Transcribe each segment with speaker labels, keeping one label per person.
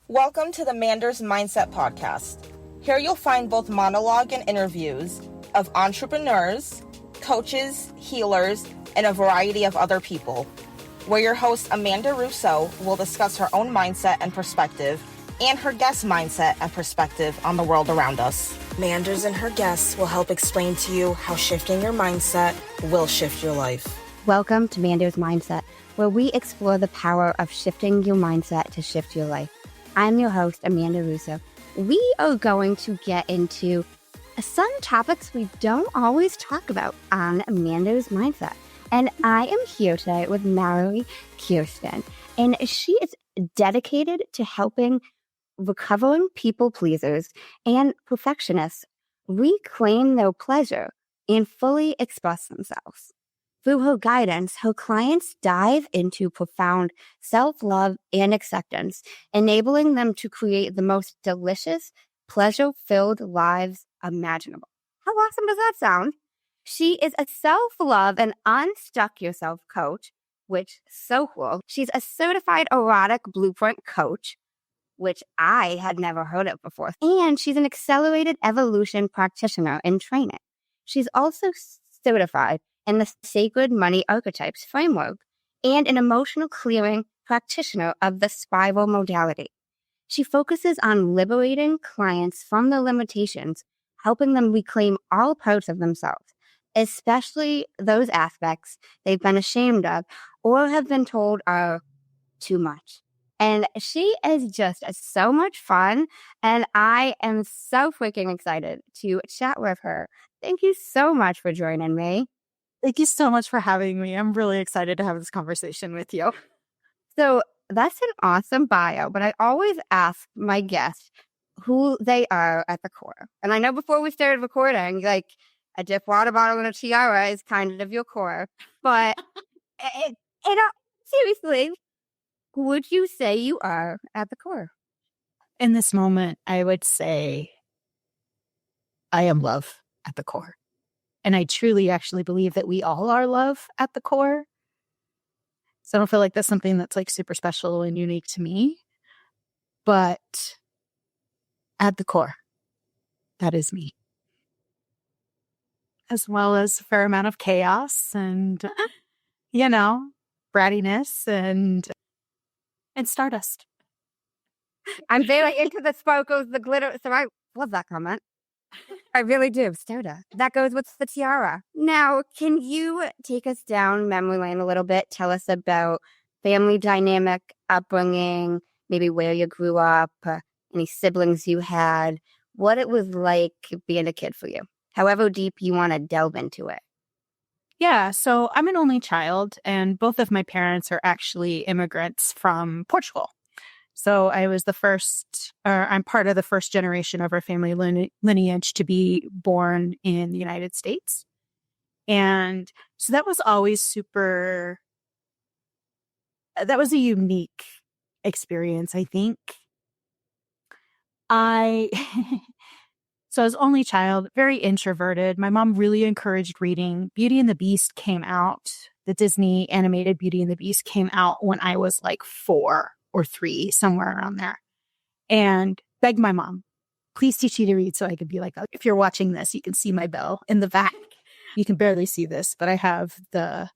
Speaker 1: Welcome to the Manders Mindset podcast. Here you'll find both monologue and interviews of entrepreneurs, coaches, healers, and a variety of other people, where your host Amanda Russo will discuss her own mindset and perspective and her guest mindset and perspective on the world around us. Manders and her guests will help explain to you how shifting your mindset will shift your life.
Speaker 2: Welcome to Manders Mindset, where we explore the power of shifting your mindset to shift your life. I'm your host, Amanda Russo. We are going to get into some topics we don't always talk about on Manders Mindset. And I am here today with Mallory Kiersten, and she is dedicated to helping recovering people pleasers and perfectionists reclaim their pleasure and fully express themselves. Through her guidance, her clients dive into profound self-love and acceptance, enabling them to create the most delicious, pleasure-filled lives imaginable. How awesome does that sound? She is a self-love and unstuck-yourself coach, which is so cool. She's a certified erotic blueprint coach, which I had never heard of before. And she's an accelerated evolution practitioner in training. She's also certified in the Sacred Money Archetypes framework and an emotional clearing practitioner of the spiral modality. She focuses on liberating clients from their limitations, helping them reclaim all parts of themselves, especially those aspects they've been ashamed of or have been told are too much. And she is just so much fun, and I am so freaking excited to chat with her. Thank you so much for joining me.
Speaker 3: Thank you so much for having me. I'm really excited to have this conversation with you.
Speaker 2: So that's an awesome bio, but I always ask my guests who they are at the core. And I know before we started recording, like a dip water bottle and a tiara is kind of your core. But seriously, who would you say you are at the core?
Speaker 3: In this moment, I would say I am love at the core. And I truly actually believe that we all are love at the core. So I don't feel like that's something that's like super special and unique to me. But at the core, that is me. As well as a fair amount of chaos and, brattiness and stardust.
Speaker 2: I'm very into the sparkles, the glitter. So I love that comment. I really do. Soda. That goes with the tiara. Now, can you take us down memory lane a little bit? Tell us about family dynamic, upbringing, maybe where you grew up, any siblings you had, what it was like being a kid for you, however deep you want to delve into it.
Speaker 3: Yeah, so I'm an only child, and both of my parents are actually immigrants from Portugal. So I was I'm part of the first generation of our family lineage to be born in the United States. And so that was always that was a unique experience, I think. So I was only child, very introverted. My mom really encouraged reading. Beauty and the Beast came out. The Disney animated Beauty and the Beast came out when I was like 4 or 3, somewhere around there. And begged my mom, please teach me to read so I could be like, if you're watching this, you can see my bell in the back. You can barely see this, but I have a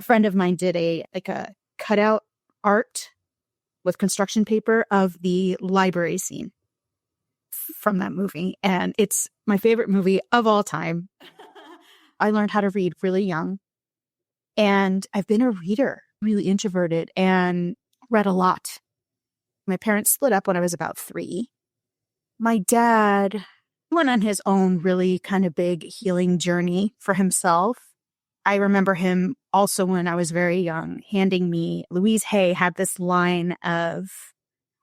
Speaker 3: friend of mine did a cutout art with construction paper of the library scene from that movie. And it's my favorite movie of all time. I learned how to read really young. And I've been a reader, really introverted, and read a lot. My parents split up when I was about 3. My dad went on his own really kind of big healing journey for himself. I remember him also when I was very young handing me, Louise Hay had this line of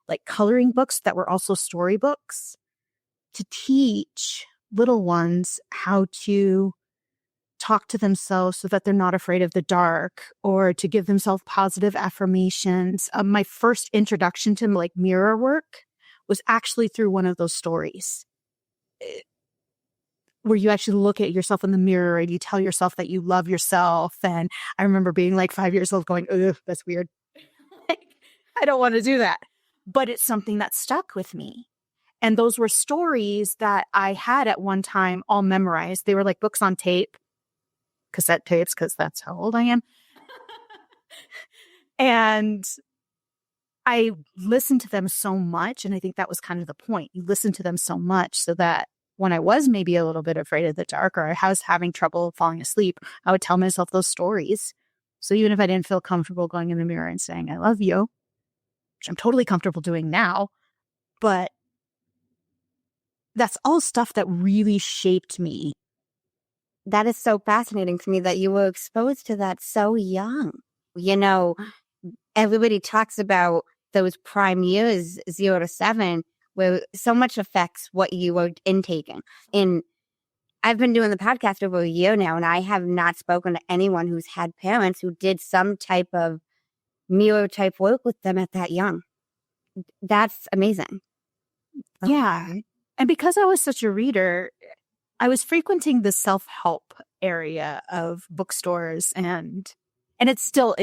Speaker 3: like coloring books that were also storybooks to teach little ones how to talk to themselves so that they're not afraid of the dark, or to give themselves positive affirmations. My first introduction to like mirror work was actually through one of those stories where you actually look at yourself in the mirror and you tell yourself that you love yourself. And I remember being like 5 years old going, ugh, that's weird. I don't want to do that. but it's something that stuck with me. And those were stories that I had at one time all memorized. They were like books on tape, cassette tapes, because that's how old I am. And I listened to them so much. And I think that was kind of the point. You listen to them so much so that when I was maybe a little bit afraid of the dark or I was having trouble falling asleep, I would tell myself those stories. So even if I didn't feel comfortable going in the mirror and saying, I love you, which I'm totally comfortable doing now, but that's all stuff that really shaped me.
Speaker 2: That is so fascinating to me that you were exposed to that so young. You know, everybody talks about those prime years, 0 to 7, where so much affects what you were intaking. And I've been doing the podcast over a year now, and I have not spoken to anyone who's had parents who did some type of mirror type work with them at that young. That's amazing.
Speaker 3: Yeah.
Speaker 2: Okay.
Speaker 3: And because I was such a reader, I was frequenting the self-help area of bookstores and it's still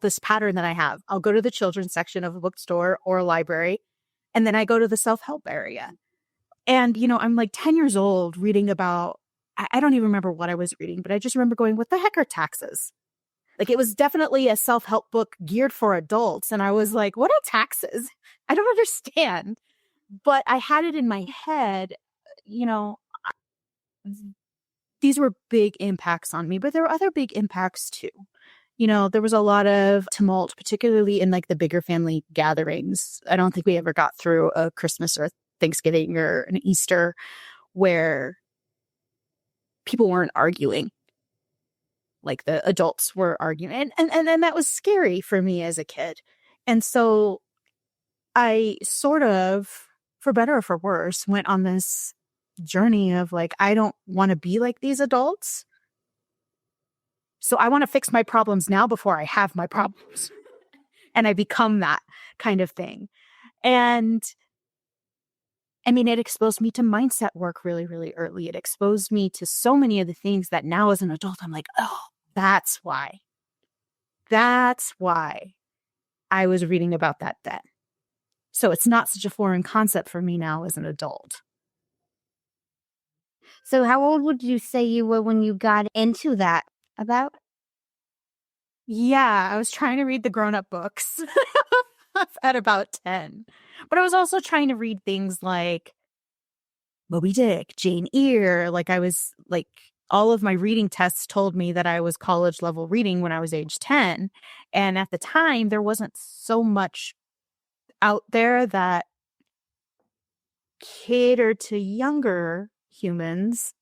Speaker 3: this pattern that I have. I'll go to the children's section of a bookstore or a library, and then I go to the self-help area. And, you know, I'm like 10 years old reading about, I don't even remember what I was reading, but I just remember going, what the heck are taxes? Like, it was definitely a self-help book geared for adults. And I was like, what are taxes? I don't understand. But I had it in my head, you know, these were big impacts on me, but there were other big impacts too. You know, there was a lot of tumult, particularly in like the bigger family gatherings. I don't think we ever got through a Christmas or Thanksgiving or an Easter where people weren't arguing. Like the adults were arguing. And that was scary for me as a kid. And so I sort of, for better or for worse, went on this journey of like, I don't want to be like these adults. So I want to fix my problems now before I have my problems. And I become that kind of thing. And I mean, it exposed me to mindset work really, really early. It exposed me to so many of the things that now as an adult, I'm like, oh, that's why. That's why I was reading about that then. So it's not such a foreign concept for me now as an adult.
Speaker 2: So how old would you say you were when you got into that? About?
Speaker 3: Yeah, I was trying to read the grown-up books at about 10. But I was also trying to read things like Moby Dick, Jane Eyre. Like I was like, all of my reading tests told me that I was college level reading when I was age 10. And at the time, there wasn't so much out there that catered to younger humans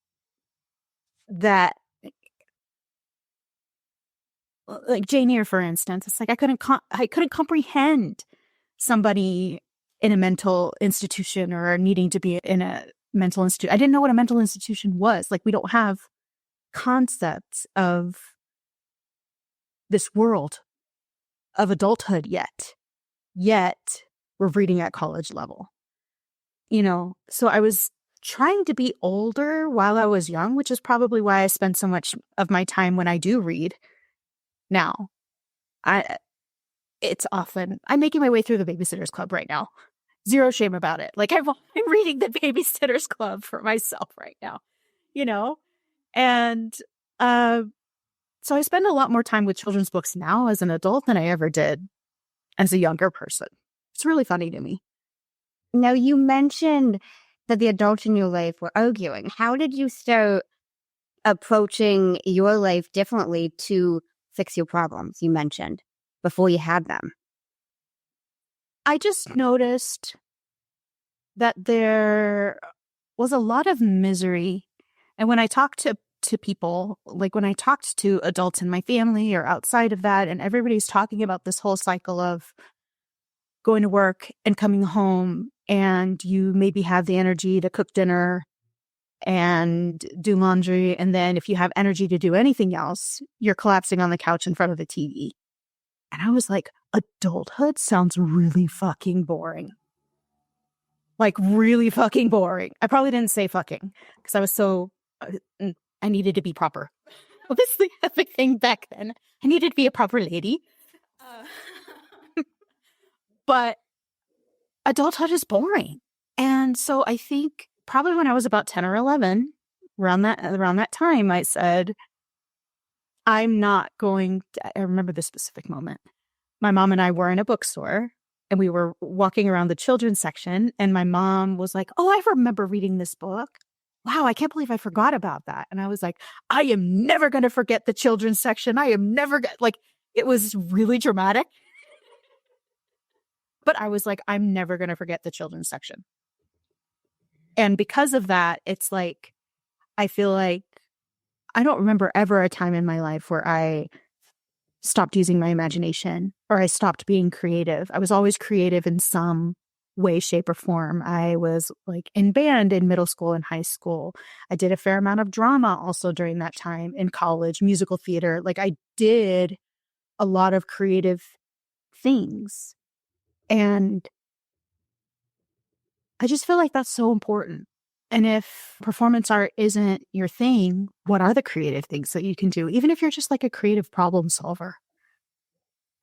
Speaker 3: that, like Jane Eyre, for instance, it's like I couldn't comprehend somebody in a mental institution or needing to be in a mental institute. I didn't know what a mental institution was. Like we don't have concepts of this world of adulthood yet we're reading at college level, you know? So I was trying to be older while I was young, which is probably why I spend so much of my time when I do read now. It's often, I'm making my way through the Babysitter's Club right now. Zero shame about it. Like I'm reading the Babysitter's Club for myself right now, you know? And so I spend a lot more time with children's books now as an adult than I ever did as a younger person. It's really funny to me.
Speaker 2: Now, you mentioned that the adults in your life were arguing. How did you start approaching your life differently to fix your problems you mentioned before you had them?
Speaker 3: I just noticed that there was a lot of misery. And when I talked to people, like when I talked to adults in my family or outside of that, and everybody's talking about this whole cycle of going to work and coming home, and you maybe have the energy to cook dinner and do laundry. And then if you have energy to do anything else, you're collapsing on the couch in front of the TV. And I was like, adulthood sounds really fucking boring. Like really fucking boring. I probably didn't say fucking because I was so, I needed to be proper. Obviously, everything back then. I needed to be a proper lady. But adulthood is boring. And so I think probably when I was about 10 or 11, around that time, I said, I'm not going to, I remember this specific moment. My mom and I were in a bookstore and we were walking around the children's section. And my mom was like, oh, I remember reading this book. Wow, I can't believe I forgot about that. And I was like, I am never going to forget the children's section. I am never like, it was really dramatic. But I was like, I'm never going to forget the children's section. And because of that, it's like, I feel like I don't remember ever a time in my life where I stopped using my imagination or I stopped being creative. I was always creative in some way, shape, or form. I was like in band in middle school and high school. I did a fair amount of drama also during that time in college, musical theater. Like I did a lot of creative things. And I just feel like that's so important. And if performance art isn't your thing, what are the creative things that you can do? Even if you're just like a creative problem solver.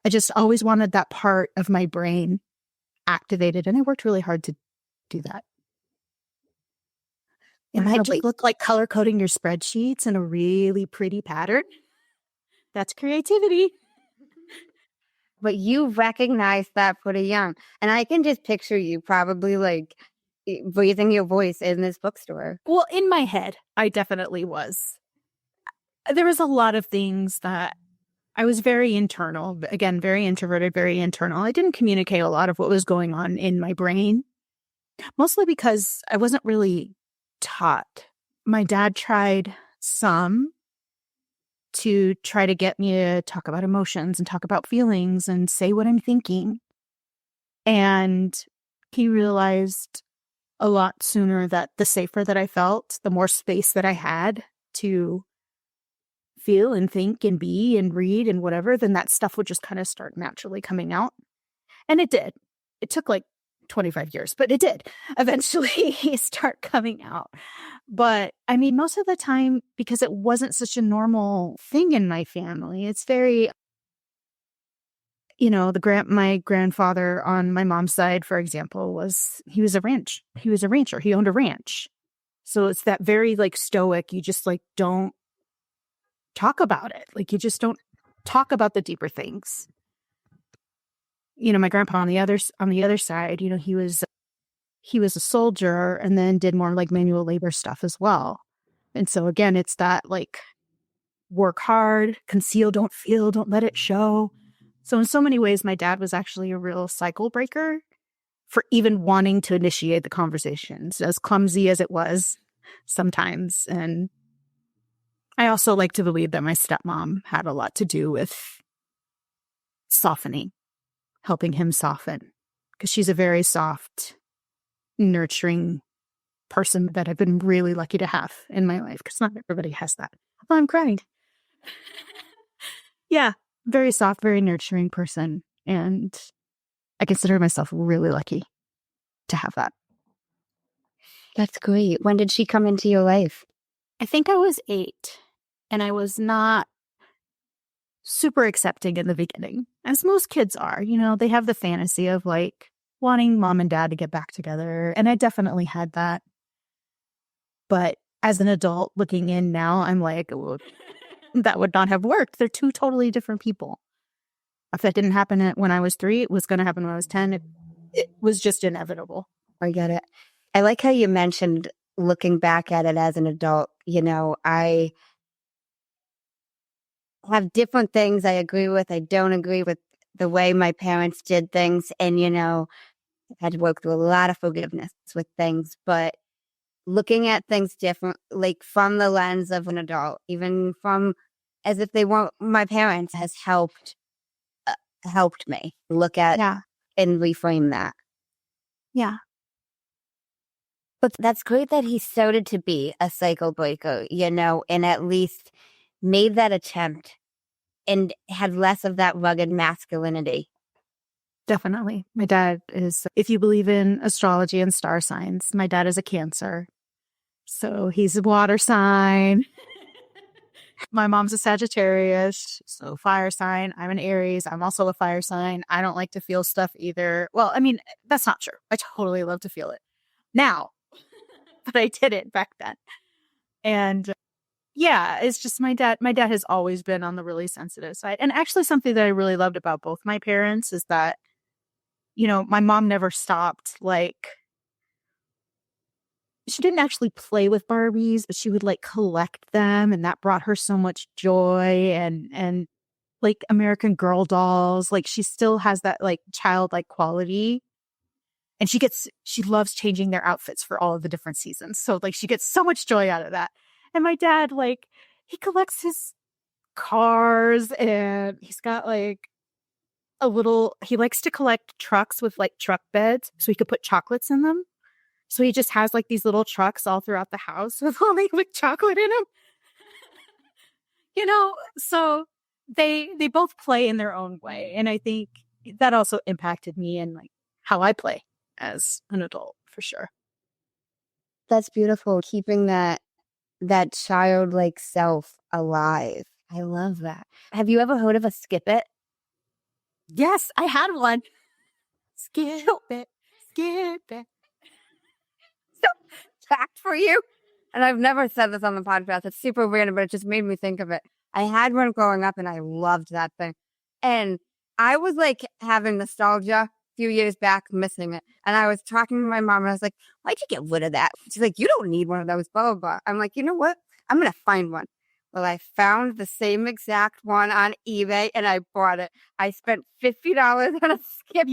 Speaker 3: I just always wanted that part of my brain activated, and I worked really hard to do that. It might just look like color coding your spreadsheets in a really pretty pattern. That's creativity.
Speaker 2: But you recognized that pretty young. And I can just picture you probably like raising your voice in this bookstore.
Speaker 3: Well, in my head, I definitely was. There was a lot of things that I was very internal, again, very introverted, very internal. I didn't communicate a lot of what was going on in my brain, mostly because I wasn't really taught. My dad tried some to try to get me to talk about emotions and talk about feelings and say what I'm thinking. And he realized a lot sooner that the safer that I felt, the more space that I had to feel and think and be and read and whatever, then that stuff would just kind of start naturally coming out. And it did. It took like 25 years, but it did eventually start coming out. But I mean, most of the time, because it wasn't such a normal thing in my family, it's very, my grandfather on my mom's side, for example, he was a rancher. He owned a ranch. So it's that very like stoic, you just like don't talk about it. Like you just don't talk about the deeper things. My grandpa on the other side, he was a soldier and then did more like manual labor stuff as well. And so again, it's that like work hard, conceal, don't feel, don't let it show. So in so many ways, my dad was actually a real cycle breaker for even wanting to initiate the conversations, as clumsy as it was sometimes. And I also like to believe that my stepmom had a lot to do with softening, helping him soften, because she's a very soft, nurturing person that I've been really lucky to have in my life, because not everybody has that. Oh, I'm crying. Yeah, very soft, very nurturing person. And I consider myself really lucky to have that.
Speaker 2: That's great. When did she come into your life?
Speaker 3: I think I was 8, and I was not super accepting in the beginning, as most kids are. They have the fantasy of like wanting mom and dad to get back together. And I definitely had that. But as an adult looking in now, I'm like, well, that would not have worked. They're two totally different people. If that didn't happen when I was 3, it was going to happen when I was 10. It was just inevitable.
Speaker 2: I get it. I like how you mentioned looking back at it as an adult. I have different things I agree with. I don't agree with the way my parents did things. And, I had to work through a lot of forgiveness with things. But looking at things different, like from the lens of an adult, even from as if they weren't my parents, has helped me look at and reframe that.
Speaker 3: Yeah.
Speaker 2: But that's great that he started to be a cycle breaker, and at least made that attempt and had less of that rugged masculinity.
Speaker 3: Definitely. My dad is, if you believe in astrology and star signs, my dad is a Cancer. So he's a water sign. My mom's a Sagittarius, so fire sign. I'm an Aries. I'm also a fire sign. I don't like to feel stuff either. Well, I mean, that's not true. I totally love to feel it now, but I didn't back then. And yeah, it's just my dad. My dad has always been on the really sensitive side. And actually, something that I really loved about both my parents is that, my mom never stopped. Like, she didn't actually play with Barbies, but she would like collect them. And that brought her so much joy and like American Girl dolls. Like, she still has that like childlike quality. And she loves changing their outfits for all of the different seasons. So like she gets so much joy out of that. And my dad, like, he collects his cars and he's got like he likes to collect trucks with like truck beds so he could put chocolates in them. So he just has like these little trucks all throughout the house with chocolate in them. So they both play in their own way. And I think that also impacted me in like how I play as an adult, for sure.
Speaker 2: That's beautiful. Keeping that childlike self alive. I love that. Have you ever heard of a skip it?
Speaker 3: Yes, I had one. Skip it.
Speaker 2: So, fact for you. And I've never said this on the podcast. It's super random, but it just made me think of it. I had one growing up and I loved that thing. And I was like having nostalgia a few years back, missing it. And I was talking to my mom and I was like, why'd you get rid of that? She's like, you don't need one of those, blah, blah, blah. I'm like, you know what? I'm going to find one. Well, I found the same exact one on eBay and I bought it. I spent $50 on a skip.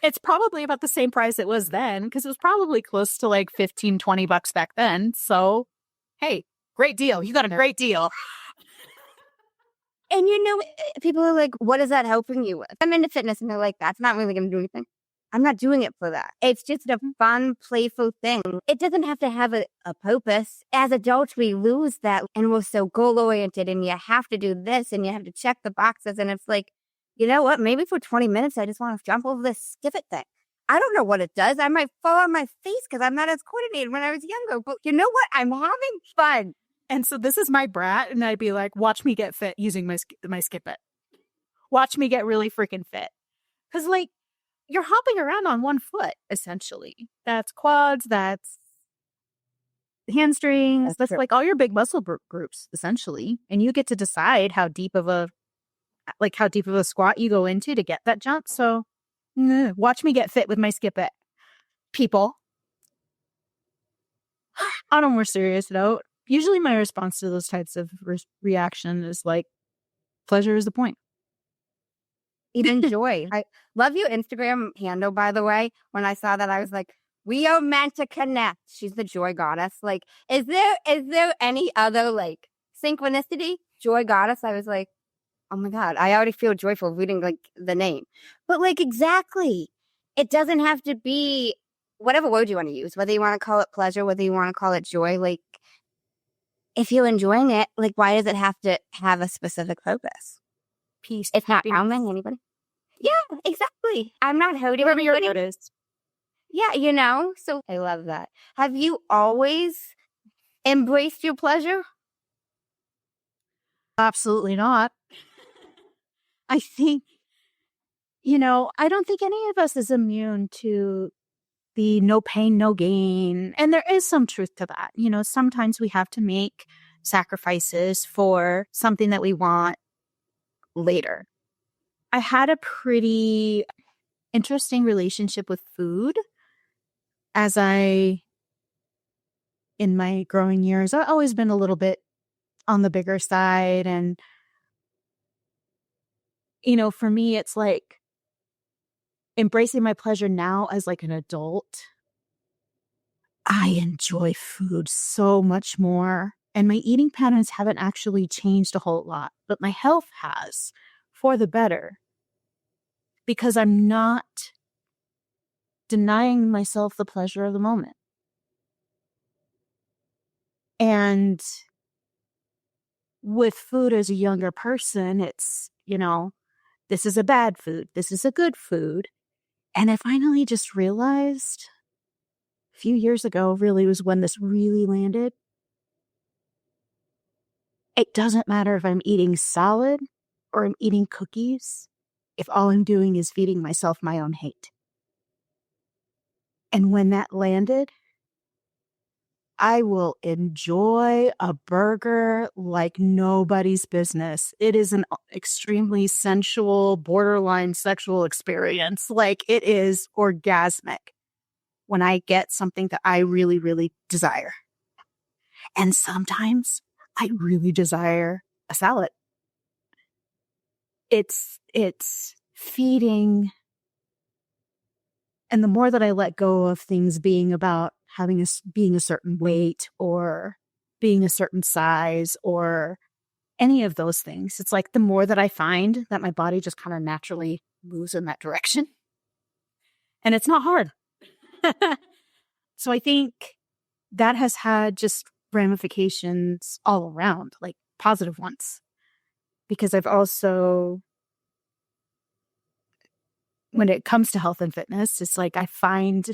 Speaker 3: It's probably about the same price it was then, because it was probably close to like $15-20 back then. So, hey, great deal. You got a great deal.
Speaker 2: And people are like, what is that helping you with? I'm into fitness and they're like, that's not really going to do anything. I'm not doing it for that. It's just a fun, playful thing. It doesn't have to have a purpose. As adults, we lose that and we're so goal-oriented and you have to do this and you have to check the boxes. And it's like, you know what? Maybe for 20 minutes, I just want to jump over this skip it thing. I don't know what it does. I might fall on my face because I'm not as coordinated when I was younger. But you know what? I'm having fun.
Speaker 3: And so this is my brat. And I'd be like, watch me get fit using my skip it. Watch me get really freaking fit. Because like, you're hopping around on one foot, essentially. That's quads, that's hamstrings, that's like all your big muscle groups, essentially. And you get to decide how deep of a squat you go into to get that jump. So watch me get fit with my skip it, people. On a more serious note, usually my response to those types of reaction is like, pleasure is the point.
Speaker 2: Enjoy. I love your Instagram handle, by the way. When I saw that, I was like, we are meant to connect. She's the joy goddess. Like, is there any other like synchronicity? Joy goddess. I was like, oh my God, I already feel joyful reading like the name. But like, exactly. It doesn't have to be whatever word you want to use, whether you want to call it pleasure, whether you want to call it joy. Like, if you're enjoying it, like, why does it have to have a specific purpose?
Speaker 3: Peace.
Speaker 2: It's not harming anybody. Yeah, exactly. I'm not hurting
Speaker 3: whatever your
Speaker 2: anybody.
Speaker 3: note is.
Speaker 2: Yeah, so I love that. Have you always embraced your pleasure?
Speaker 3: Absolutely not. I think, I don't think any of us is immune to the no pain, no gain. And there is some truth to that. Sometimes we have to make sacrifices for something that we want later. I had a pretty interesting relationship with food in my growing years. I've always been a little bit on the bigger side. And, for me, it's like embracing my pleasure now as like an adult. I enjoy food so much more. And my eating patterns haven't actually changed a whole lot, but my health has, for the better. Because I'm not denying myself the pleasure of the moment. And with food as a younger person, it's, this is a bad food. This is a good food. And I finally just realized a few years ago really was when this really landed. It doesn't matter if I'm eating salad or I'm eating cookies, if all I'm doing is feeding myself my own hate. And when that landed, I will enjoy a burger like nobody's business. It is an extremely sensual, borderline sexual experience. Like, it is orgasmic when I get something that I really, really desire. And sometimes I really desire a salad. It's feeding. And the more that I let go of things being about being a certain weight or being a certain size or any of those things, it's like the more that I find that my body just kind of naturally moves in that direction. And it's not hard. So I think that has had just ramifications all around, like positive ones. Because I've also, when it comes to health and fitness, it's like I find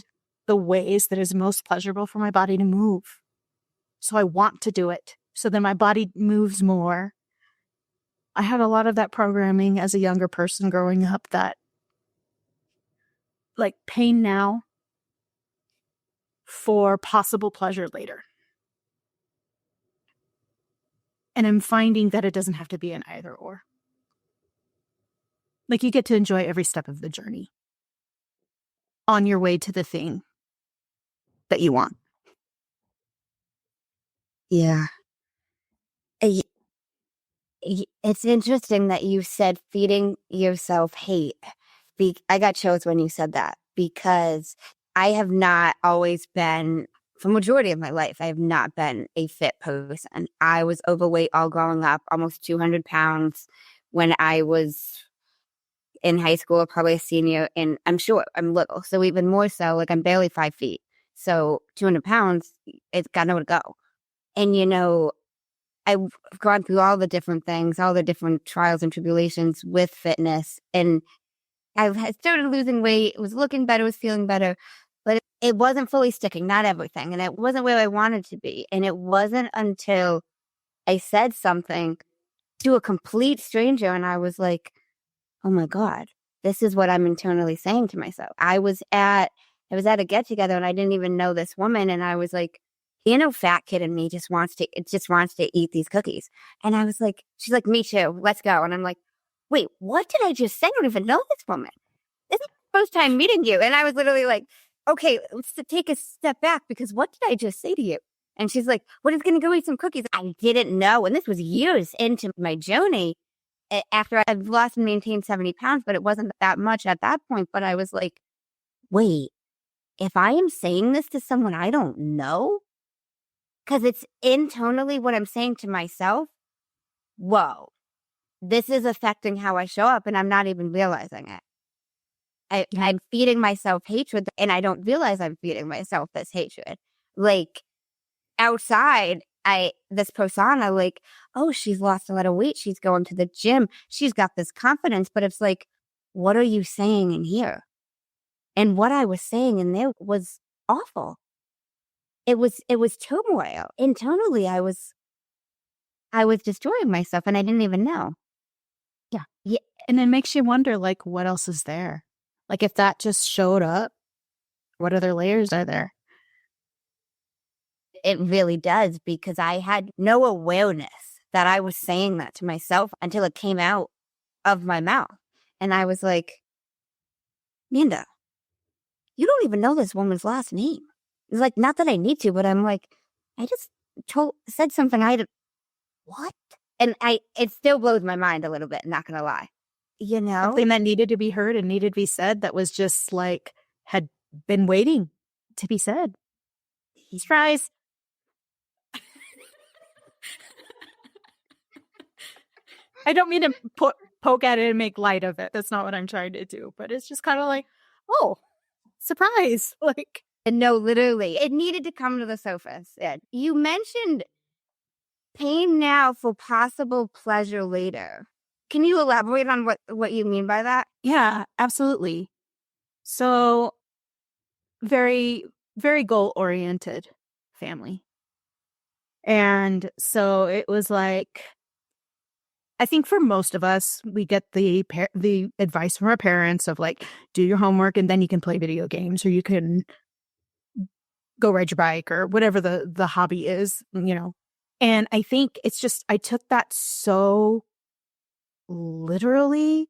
Speaker 3: the ways that is most pleasurable for my body to move. So I want to do it. So then my body moves more. I had a lot of that programming as a younger person growing up, that like pain now for possible pleasure later. And I'm finding that it doesn't have to be an either or. Like, you get to enjoy every step of the journey on your way to the thing that you want.
Speaker 2: Yeah. It's interesting that you said feeding yourself hate. I got chills when you said that, because I have not always been, for the majority of my life, I have not been a fit person. I was overweight all growing up, almost 200 pounds when I was in high school, probably a senior, and I'm short, I'm little. So even more so, like, I'm barely 5 feet. So 200 pounds, it's got nowhere to go. And, I've gone through all the different things, all the different trials and tribulations with fitness. And I started losing weight. It was looking better, was feeling better, but it wasn't fully sticking, not everything. And it wasn't where I wanted to be. And it wasn't until I said something to a complete stranger and I was like, oh my God, this is what I'm internally saying to myself. I was at a get together and I didn't even know this woman. And I was like, fat kid in me just wants to eat these cookies. And I was like, she's like, me too. Let's go. And I'm like, wait, what did I just say? I don't even know this woman. This is the first time meeting you. And I was literally like, okay, let's take a step back, because what did I just say to you? And she's like, we're just going to go eat some cookies. I didn't know. And this was years into my journey after I've lost and maintained 70 pounds, but it wasn't that much at that point. But I was like, wait, if I am saying this to someone I don't know, because it's internally what I'm saying to myself, whoa, this is affecting how I show up and I'm not even realizing it. I'm feeding myself hatred and I don't realize I'm feeding myself this hatred. Like, outside, this persona, like, oh, she's lost a lot of weight, she's going to the gym, she's got this confidence, but it's like, what are you saying in here? And what I was saying in there was awful. It was turmoil. Internally, I was destroying myself and I didn't even know.
Speaker 3: Yeah. And it makes you wonder, like, what else is there? Like, if that just showed up, what other layers are there?
Speaker 2: It really does, because I had no awareness that I was saying that to myself until it came out of my mouth. And I was like, Manda, you don't even know this woman's last name. It's like, not that I need to, but I'm like, I just said something what? And it still blows my mind a little bit, not gonna lie.
Speaker 3: Something that needed to be heard and needed to be said, that was just like, had been waiting to be said. He's fries. I don't mean to poke at it and make light of it. That's not what I'm trying to do. But it's just kind of like, oh, surprise. Like,
Speaker 2: And no, literally, it needed to come to the surface. You mentioned pain now for possible pleasure later. Can you elaborate on what you mean by that?
Speaker 3: yeah, absolutely. So, very, very goal-oriented family. And so it was like, I think for most of us, we get the advice from our parents of like, do your homework and then you can play video games, or you can go ride your bike, or whatever the hobby is, you know. And I think it's just, I took that so literally.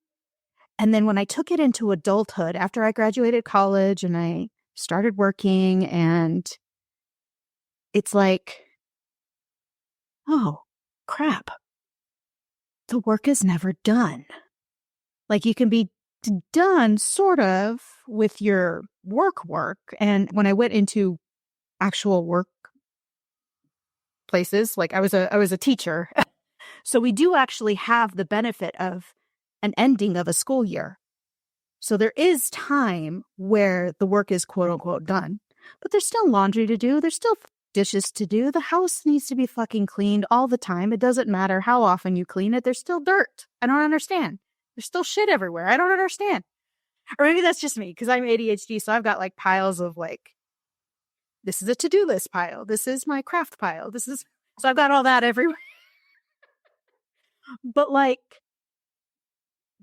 Speaker 3: And then when I took it into adulthood, after I graduated college and I started working, and it's like, oh, crap. The work is never done. Like, you can be done sort of with your work. And when I went into actual work places, like I was a teacher. So we do actually have the benefit of an ending of a school year. So there is time where the work is quote unquote done, but there's still laundry to do. There's still dishes to do. The house needs to be fucking cleaned all the time. It doesn't matter how often you clean it. There's still dirt. I don't understand. There's still shit everywhere. I don't understand. Or maybe that's just me because I'm ADHD. So I've got like piles of like, this is a to-do list pile. This is my craft pile. So I've got all that everywhere. But like,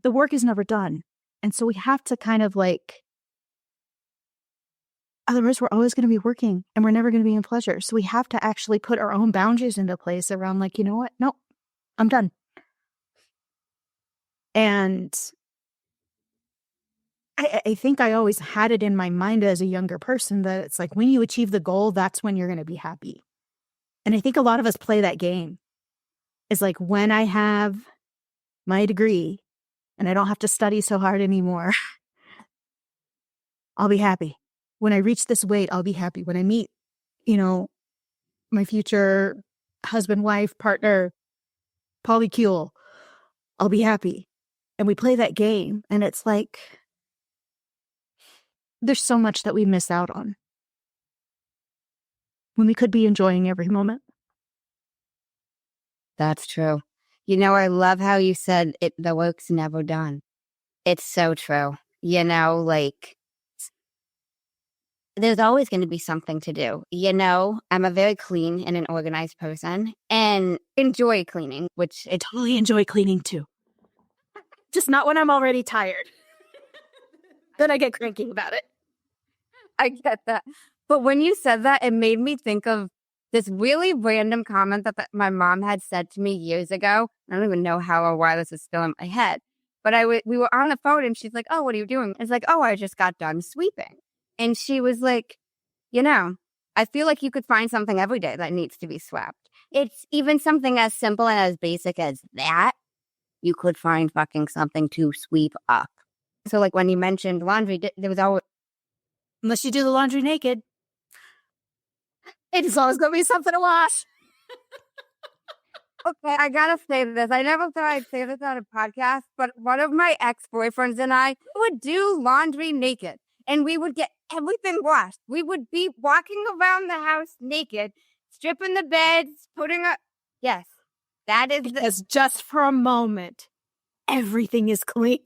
Speaker 3: the work is never done. And so we have to kind of like, otherwise we're always going to be working and we're never going to be in pleasure. So we have to actually put our own boundaries into place around like, you know what? No, I'm done. And I think I always had it in my mind as a younger person that it's like, when you achieve the goal, that's when you're going to be happy. And I think a lot of us play that game. It's like, when I have my degree and I don't have to study so hard anymore, I'll be happy. When I reach this weight, I'll be happy. When I meet, you know, my future husband, wife, partner, polycule, I'll be happy. And we play that game. And it's like, there's so much that we miss out on when we could be enjoying every moment.
Speaker 2: That's true. You know, I love how you said the work's never done. It's so true. You know, like, there's always going to be something to do. You know, I'm a very clean and an organized person and enjoy cleaning, which
Speaker 3: I totally enjoy cleaning too. Just not when I'm already tired. Then I get cranky about it.
Speaker 2: I get that. But when you said that, it made me think of this really random comment that my mom had said to me years ago. I don't even know how or why this is still in my head. But we were on the phone and she's like, oh, what are you doing? It's like, oh, I just got done sweeping. And she was like, you know, I feel like you could find something every day that needs to be swept. It's even something as simple and as basic as that. You could find fucking something to sweep up. So like when you mentioned laundry, there was always,
Speaker 3: unless you do the laundry naked, it's always going to be something to wash.
Speaker 2: okay, I gotta say this. I never thought I'd say this on a podcast, but one of my ex-boyfriends and I would do laundry naked, and we would get everything washed. We would be walking around the house naked, stripping the beds, putting up. Yes, that is
Speaker 3: because just for a moment, everything is clean.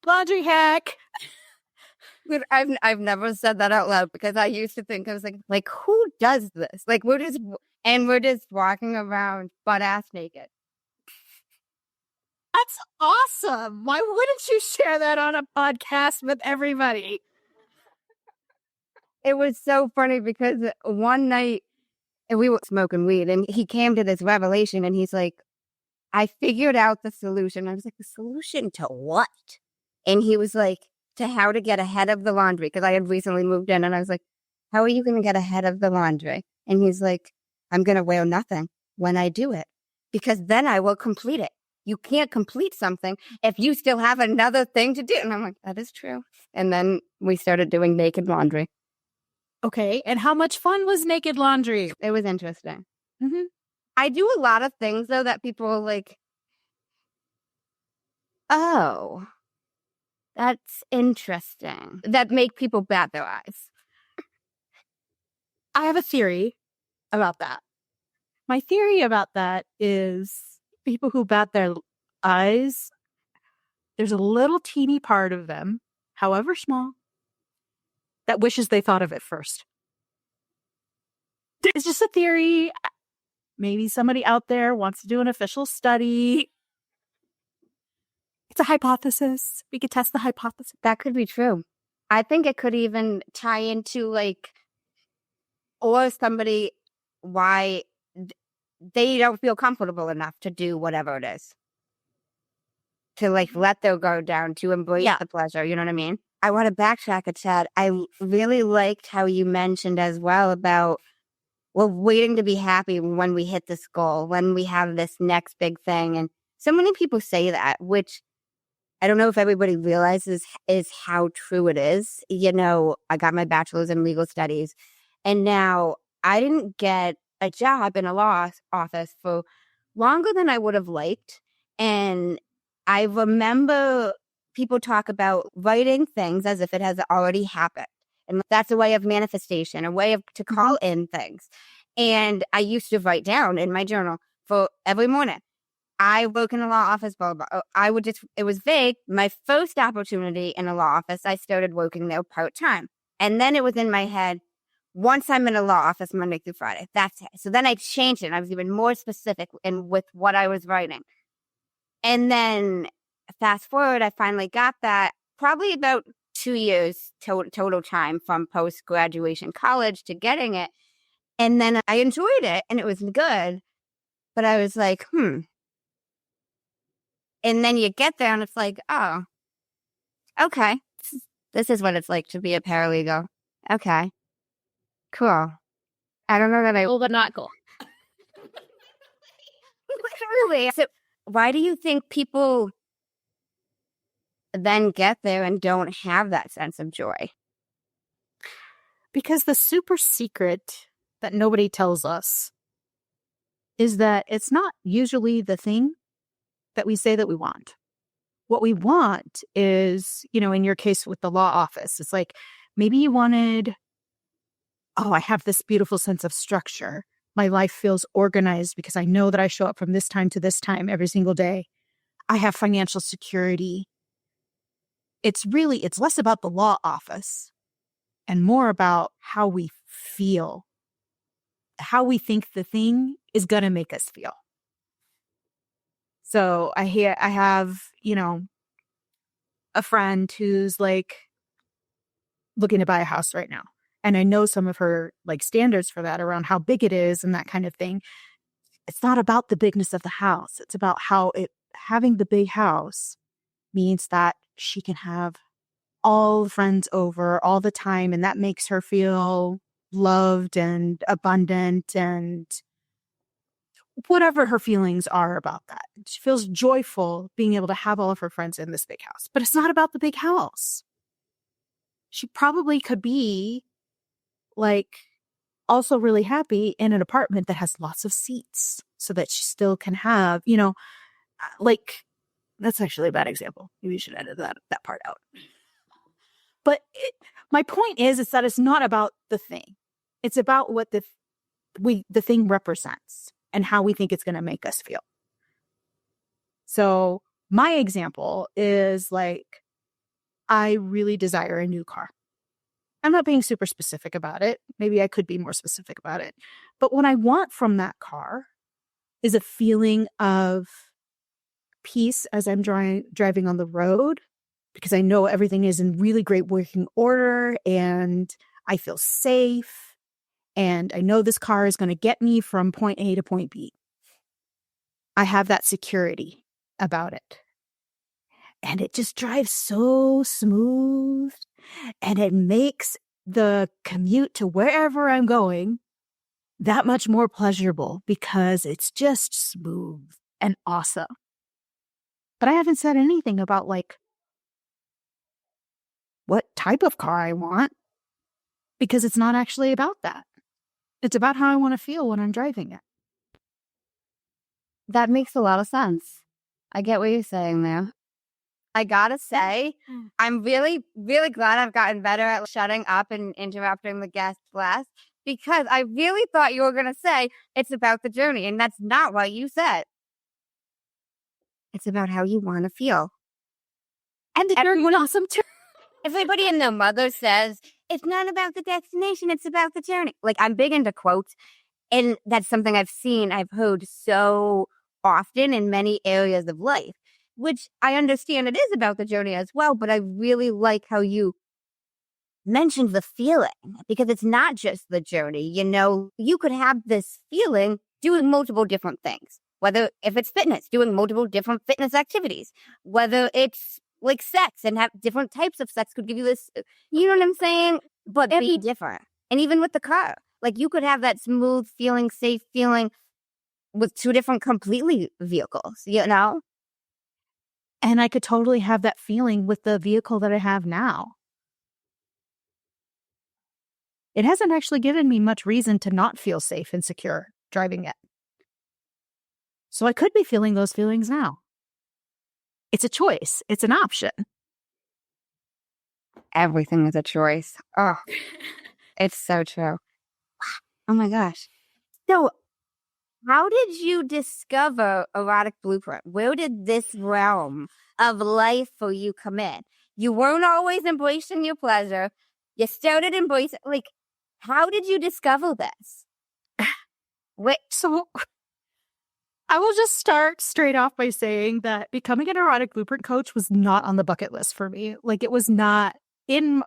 Speaker 3: Laundry hack.
Speaker 2: I've never said that out loud because I used to think, I was like who does this? Like we're just walking around butt ass naked.
Speaker 3: That's awesome. Why wouldn't you share that on a podcast with everybody?
Speaker 2: It was so funny because one night we were smoking weed and he came to this revelation and he's like, I figured out the solution. I was like, the solution to what? And he was like, to how to get ahead of the laundry. Because I had recently moved in and I was like, how are you going to get ahead of the laundry? And he's like, I'm going to wear nothing when I do it because then I will complete it. You can't complete something if you still have another thing to do. And I'm like, that is true. And then we started doing naked laundry.
Speaker 3: Okay. And how much fun was naked laundry?
Speaker 2: It was interesting.
Speaker 3: Mm-hmm.
Speaker 2: I do a lot of things, though, that people are like, oh, that's interesting. That make people bat their eyes.
Speaker 3: I have a theory about that. My theory about that is people who bat their eyes, there's a little teeny part of them, however small, that wishes they thought of it first. It's just a theory. Maybe somebody out there wants to do an official study. It's a hypothesis. We could test the hypothesis.
Speaker 2: That could be true. I think it could even tie into like, or somebody, why they don't feel comfortable enough to do whatever it is. To like let their guard down, to embrace the pleasure. You know what I mean? I want to backtrack a tad. I really liked how you mentioned as well about, well, waiting to be happy when we hit this goal, when we have this next big thing. And so many people say that, which I don't know if everybody realizes is how true it is. You know, I got my bachelor's in legal studies, and now I didn't get a job in a law office for longer than I would have liked. And I remember people talk about writing things as if it has already happened. And that's a way of manifestation, a way of to call in things. And I used to write down in my journal for every morning. I work in a law office, blah, blah, blah. It was vague. My first opportunity in a law office, I started working there part-time. And then it was in my head, once I'm in a law office Monday through Friday, that's it. So then I changed it. I was even more specific with what I was writing. And then fast forward, I finally got that probably about 2 years total time from post-graduation college to getting it. And then I enjoyed it and it was good. But I was like, And then you get there and it's like, oh, okay. This is what it's like to be a paralegal. Okay. Cool. I don't know that I...
Speaker 4: Cool, but not cool.
Speaker 2: Literally. So why do you think people then get there and don't have that sense of joy?
Speaker 3: Because the super secret that nobody tells us is that it's not usually the thing that we say that we want. What we want is, you know, in your case with the law office, it's like maybe you wanted, I have this beautiful sense of structure. My life feels organized because I know that I show up from this time to this time every single day. I have financial security. It's less about the law office and more about how we feel, how we think the thing is going to make us feel. So I have, you know, a friend who's like looking to buy a house right now. And I know some of her like standards for that around how big it is and that kind of thing. It's not about the bigness of the house. It's about how having the big house means that she can have all friends over all the time. And that makes her feel loved and abundant and whatever her feelings are about that. She feels joyful being able to have all of her friends in this big house. But it's not about the big house. She probably could be like also really happy in an apartment that has lots of seats so that she still can have, you know, like, that's actually a bad example. Maybe you should edit that part out. But my point is that it's not about the thing. It's about what the thing represents and how we think it's going to make us feel. So my example is like, I really desire a new car. I'm not being super specific about it. Maybe I could be more specific about it. But what I want from that car is a feeling of peace as I'm driving on the road, because I know everything is in really great working order and I feel safe. And I know this car is going to get me from point A to point B. I have that security about it. And it just drives so smooth. And it makes the commute to wherever I'm going that much more pleasurable because it's just smooth and awesome. But I haven't said anything about like what type of car I want because it's not actually about that. It's about how I want to feel when I'm driving it.
Speaker 2: That makes a lot of sense. I get what you're saying there. I gotta say, I'm really, really glad I've gotten better at shutting up and interrupting the guest less, because I really thought you were going to say it's about the journey, and that's not what you said. It's about how you want to feel.
Speaker 4: And the journey was awesome too.
Speaker 2: Everybody and their mother says it's not about the destination, it's about the journey. Like, I'm big into quotes, and that's something I've heard so often in many areas of life, which I understand it is about the journey as well, but I really like how you mentioned the feeling, because it's not just the journey. You could have this feeling doing multiple different things, whether if it's fitness, doing multiple different fitness activities, whether it's like sex and have different types of sex could give you this, you know what I'm saying? But be different. And even with the car, like you could have that smooth feeling, safe feeling with two different completely vehicles,
Speaker 3: And I could totally have that feeling with the vehicle that I have now. It hasn't actually given me much reason to not feel safe and secure driving it. So I could be feeling those feelings now. It's a choice. It's an option.
Speaker 2: Everything is a choice. Oh, it's so true. Oh my gosh. So, how did you discover Erotic Blueprint? Where did this realm of life for you come in? You weren't always embracing your pleasure. You started embracing, like, how did you discover this?
Speaker 3: So I will just start straight off by saying that becoming an erotic blueprint coach was not on the bucket list for me. Like, it was not in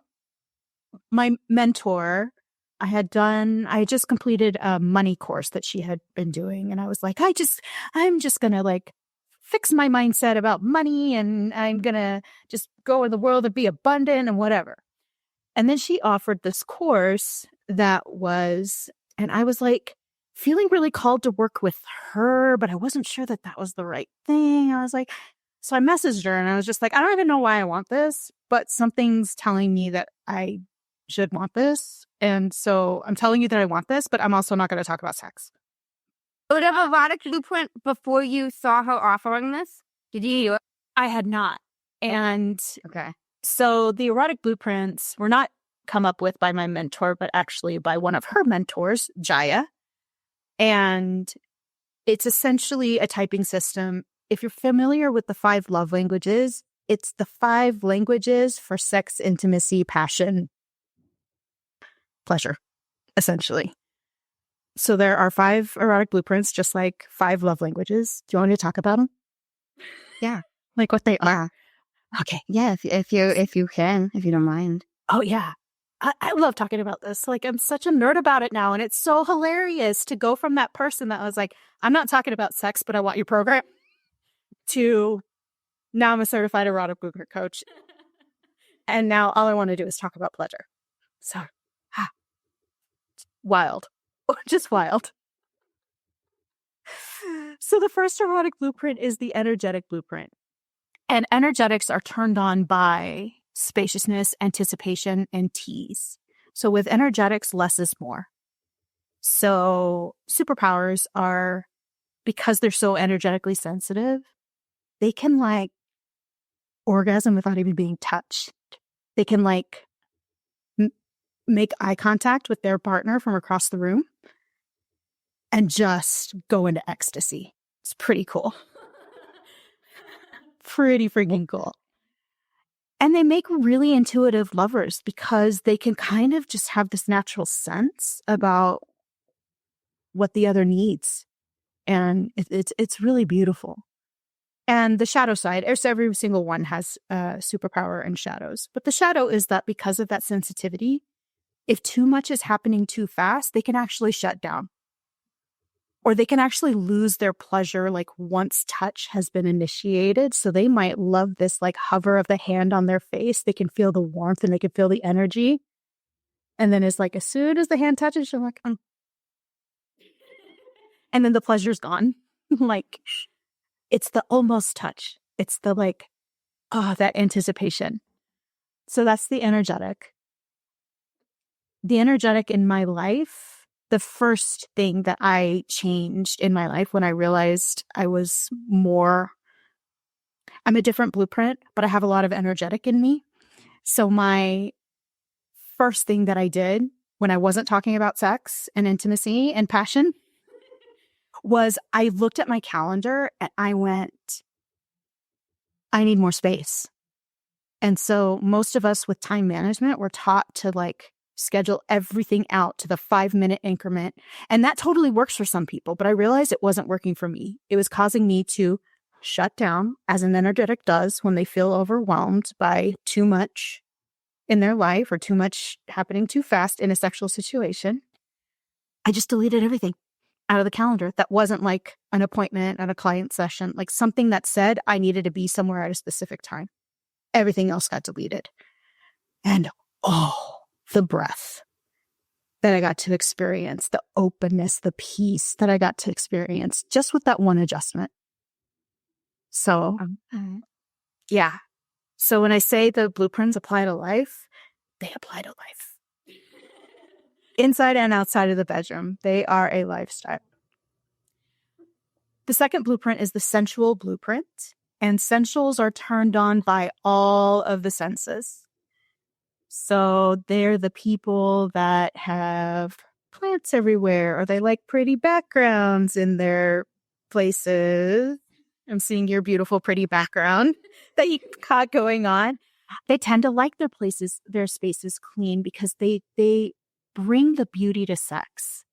Speaker 3: my mentor. I had just completed a money course that she had been doing. And I was like, I'm just going to like fix my mindset about money, and I'm going to just go in the world and be abundant and whatever. And then she offered this course and I was like feeling really called to work with her, but I wasn't sure that was the right thing. I was like, so I messaged her and I was just like, I don't even know why I want this, but something's telling me that I should want this. And so I'm telling you that I want this, but I'm also not going to talk about sex.
Speaker 2: Would have Erotic Blueprint before you saw her offering this? Did you?
Speaker 3: I had not. And
Speaker 2: okay.
Speaker 3: So the erotic blueprints were not come up with by my mentor, but actually by one of her mentors, Jaya. And it's essentially a typing system. If you're familiar with the 5 love languages, it's the 5 languages for sex, intimacy, passion, pleasure, essentially. So there are 5 erotic blueprints, just like 5 love languages. Do you want me to talk about them?
Speaker 2: Yeah.
Speaker 3: Like what they are?
Speaker 2: Yeah.
Speaker 3: Okay.
Speaker 2: Yeah, if you can, if you don't mind.
Speaker 3: Oh, yeah. I love talking about this. Like, I'm such a nerd about it now. And it's so hilarious to go from that person that was like, I'm not talking about sex, but I want your program, to now I'm a certified erotic blueprint coach. And now all I want to do is talk about pleasure. So, wild. Just wild. So the first erotic blueprint is the energetic blueprint. And energetics are turned on by spaciousness, anticipation, and tease. So with energetics, less is more. So superpowers are, because they're so energetically sensitive, they can like orgasm without even being touched. They can like make eye contact with their partner from across the room and just go into ecstasy. It's pretty cool. Pretty freaking cool. And they make really intuitive lovers because they can kind of just have this natural sense about what the other needs. And it's really beautiful. And the shadow side, so every single one has superpower and shadows. But the shadow is that because of that sensitivity, if too much is happening too fast, they can actually shut down. Or they can actually lose their pleasure like once touch has been initiated. So they might love this like hover of the hand on their face. They can feel the warmth and they can feel the energy. And then it's like, as soon as the hand touches, you're like, and then the pleasure's gone. Like, it's the almost touch. It's the like, that anticipation. So that's the energetic. The energetic in my life, the first thing that I changed in my life when I realized I'm a different blueprint, but I have a lot of energetic in me. So my first thing that I did when I wasn't talking about sex and intimacy and passion was I looked at my calendar and I went, I need more space. And so most of us with time management, we're taught to like schedule everything out to the 5-minute increment. And that totally works for some people, but I realized it wasn't working for me. It was causing me to shut down, as an energetic does when they feel overwhelmed by too much in their life or too much happening too fast in a sexual situation. I just deleted everything out of the calendar. That wasn't like an appointment at a client session, like something that said I needed to be somewhere at a specific time. Everything else got deleted. And the breath that I got to experience, the openness, the peace that I got to experience just with that one adjustment. So, yeah. So when I say the blueprints apply to life, they apply to life. Inside and outside of the bedroom, they are a lifestyle. The second blueprint is the sensual blueprint, and sensuals are turned on by all of the senses. So they're the people that have plants everywhere, or they like pretty backgrounds in their places. I'm seeing your beautiful, pretty background that you got going on. They tend to like their places, their spaces clean because they bring the beauty to sex.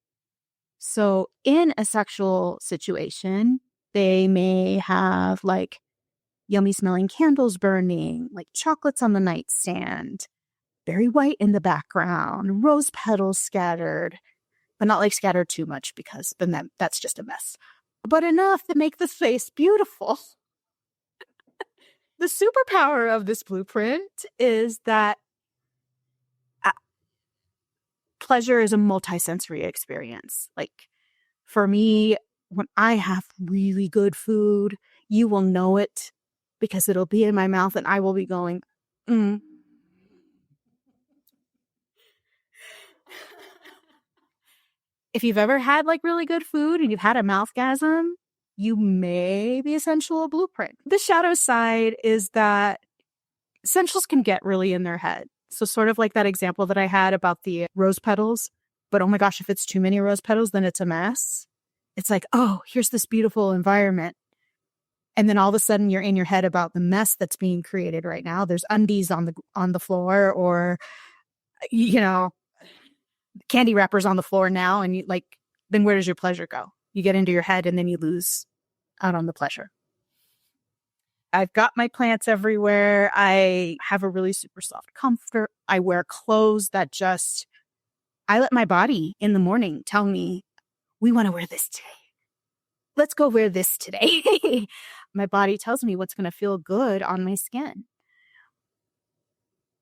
Speaker 3: So in a sexual situation, they may have like yummy smelling candles burning, like chocolates on the nightstand, very white in the background, rose petals scattered, but not like scattered too much because then that's just a mess, but enough to make the space beautiful. The superpower of this blueprint is that pleasure is a multisensory experience. Like for me, when I have really good food, you will know it because it'll be in my mouth and I will be going, If you've ever had like really good food and you've had a mouthgasm, you may be a sensual blueprint. The shadow side is that sensuals can get really in their head. So sort of like that example that I had about the rose petals, but oh my gosh, if it's too many rose petals, then it's a mess. It's like, oh, here's this beautiful environment. And then all of a sudden you're in your head about the mess that's being created right now. There's undies on the floor, or, you know, candy wrappers on the floor now. And you like, then where does your pleasure go? You get into your head and then you lose out on the pleasure. I've got my plants everywhere. I have a really super soft comfort. I wear clothes that I let my body in the morning tell me, we want to wear this today. Let's go wear this today. My body tells me what's going to feel good on my skin.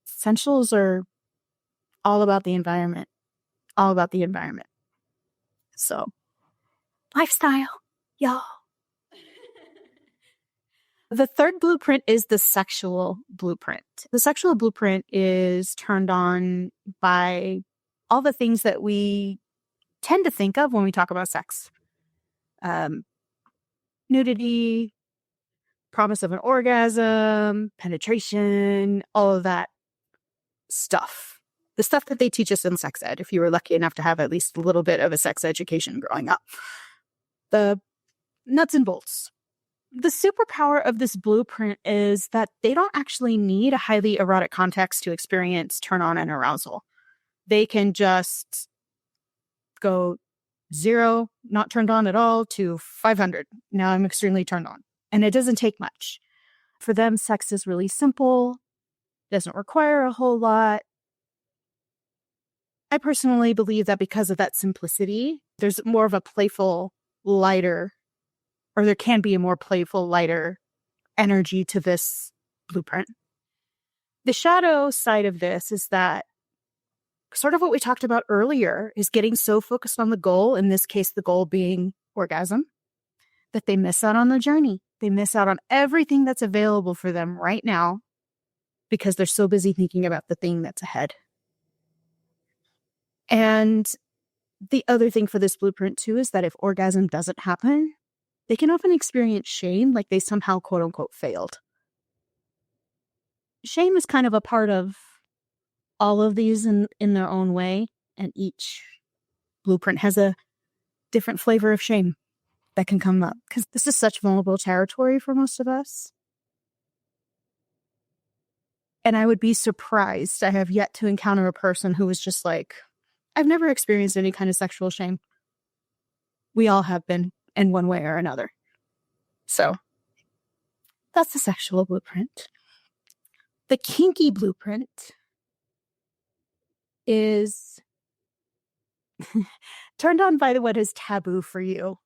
Speaker 3: Essentials are all about the environment. All about the environment. So, lifestyle, y'all. The third blueprint is the sexual blueprint. The sexual blueprint is turned on by all the things that we tend to think of when we talk about sex. Nudity, promise of an orgasm, penetration, all of that stuff. The stuff that they teach us in sex ed, if you were lucky enough to have at least a little bit of a sex education growing up. The nuts and bolts. The superpower of this blueprint is that they don't actually need a highly erotic context to experience turn on and arousal. They can just go 0, not turned on at all, to 500. Now I'm extremely turned on. And it doesn't take much. For them, sex is really simple, doesn't require a whole lot. I personally believe that because of that simplicity, there's more of a playful, lighter, or there can be a more playful, lighter energy to this blueprint. The shadow side of this is that sort of what we talked about earlier is getting so focused on the goal, in this case, the goal being orgasm, that they miss out on the journey. They miss out on everything that's available for them right now because they're so busy thinking about the thing that's ahead. And the other thing for this blueprint too is that if orgasm doesn't happen, they can often experience shame, like they somehow quote unquote failed. Shame is kind of a part of all of these in their own way, and each blueprint has a different flavor of shame that can come up because this is such vulnerable territory for most of us. And I would be surprised. I have yet to encounter a person who was just like, I've never experienced any kind of sexual shame. We all have been in one way or another. So that's the sexual blueprint. The kinky blueprint is turned on by what is taboo for you.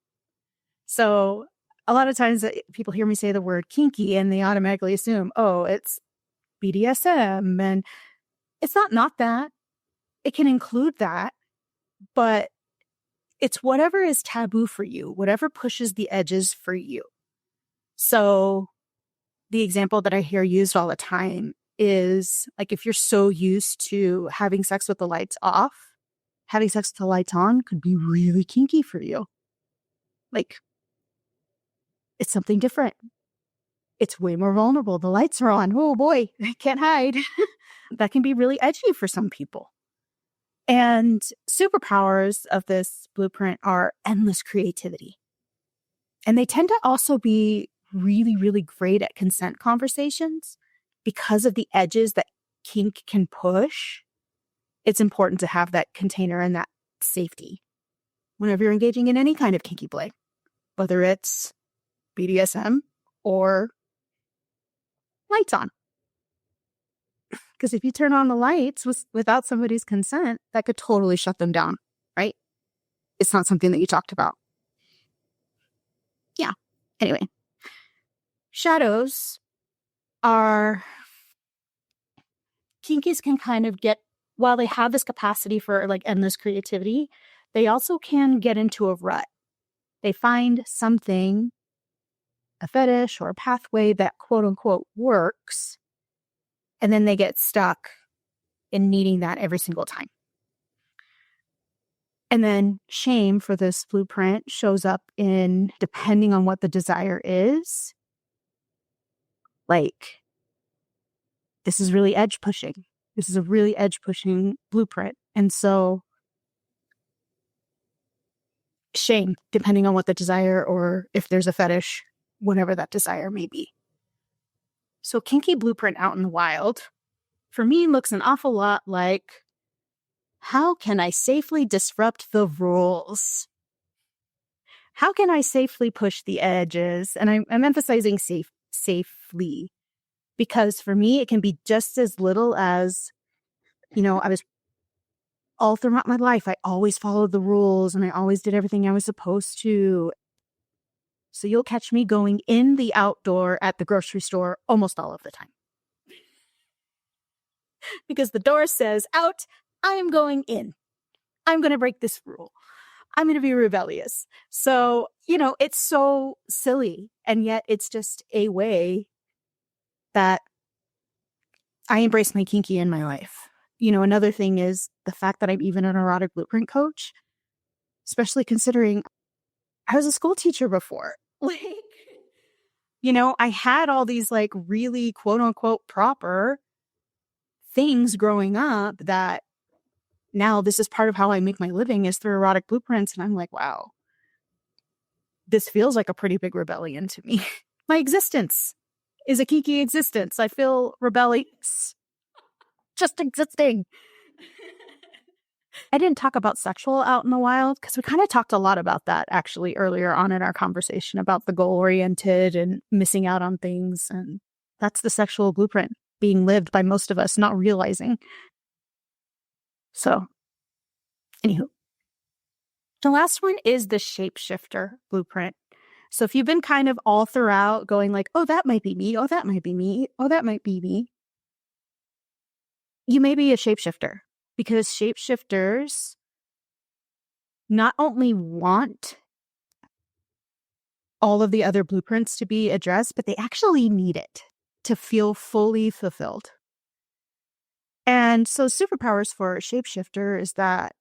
Speaker 3: So a lot of times people hear me say the word kinky and they automatically assume, oh, it's BDSM. And it's not that. It can include that, but it's whatever is taboo for you, whatever pushes the edges for you. So the example that I hear used all the time is like, if you're so used to having sex with the lights off, having sex with the lights on could be really kinky for you. Like, it's something different. It's way more vulnerable. The lights are on. Oh boy, I can't hide. That can be really edgy for some people. And superpowers of this blueprint are endless creativity. And they tend to also be really, really great at consent conversations because of the edges that kink can push. It's important to have that container and that safety whenever you're engaging in any kind of kinky play, whether it's BDSM or lights on. Because if you turn on the lights without somebody's consent, that could totally shut them down, right? It's not something that you talked about. Yeah. Anyway, shadows are... Kinkies can kind of get, while they have this capacity for like endless creativity, they also can get into a rut. They find something, a fetish or a pathway that quote unquote works, and then they get stuck in needing that every single time. And then shame for this blueprint shows up in, depending on what the desire is, like, this is really edge pushing. This is a really edge pushing blueprint. And so shame, depending on what the desire or if there's a fetish, whatever that desire may be. So kinky blueprint out in the wild, for me, looks an awful lot like, how can I safely disrupt the rules? How can I safely push the edges? And I'm emphasizing safely, because for me, it can be just as little as, I was all throughout my life, I always followed the rules and I always did everything I was supposed to. So you'll catch me going in the outdoor at the grocery store almost all of the time. Because the door says out, I am going in. I'm going to break this rule. I'm going to be rebellious. So, it's so silly. And yet it's just a way that I embrace my kinky in my life. Another thing is the fact that I'm even an erotic blueprint coach, especially considering I was a school teacher before. I had all these like really quote unquote proper things growing up that now this is part of how I make my living is through erotic blueprints. And I'm like, wow, this feels like a pretty big rebellion to me. My existence is a kinky existence. I feel rebellious just existing. I didn't talk about sexual out in the wild because we kind of talked a lot about that actually earlier on in our conversation about the goal-oriented and missing out on things. And that's the sexual blueprint being lived by most of us, not realizing. So, anywho. The last one is the Shapeshifter blueprint. So if you've been kind of all throughout going like, oh, that might be me. Oh, that might be me. Oh, that might be me. You may be a shapeshifter, because shapeshifters not only want all of the other blueprints to be addressed, but they actually need it to feel fully fulfilled. And so superpowers for a shapeshifter is that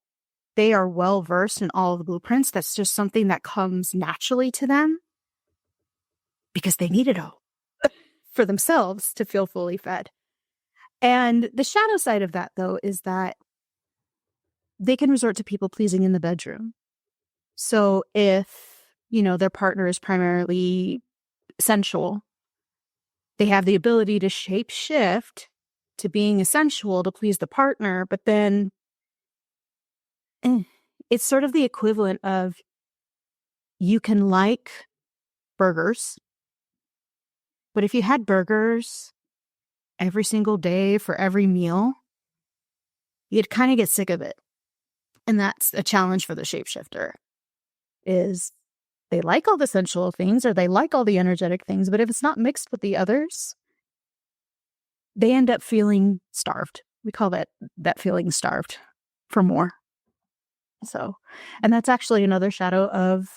Speaker 3: they are well versed in all of the blueprints. That's just something that comes naturally to them because they need it all for themselves to feel fully fed. And the shadow side of that, though, is that they can resort to people pleasing in the bedroom. So if, their partner is primarily sensual, they have the ability to shape shift to being a sensual to please the partner, but then it's sort of the equivalent of you can like burgers, but if you had burgers every single day for every meal, you'd kind of get sick of it. And that's a challenge for the shapeshifter, is they like all the sensual things or they like all the energetic things, but if it's not mixed with the others, they end up feeling starved. We call that feeling starved for more. So, and that's actually another shadow of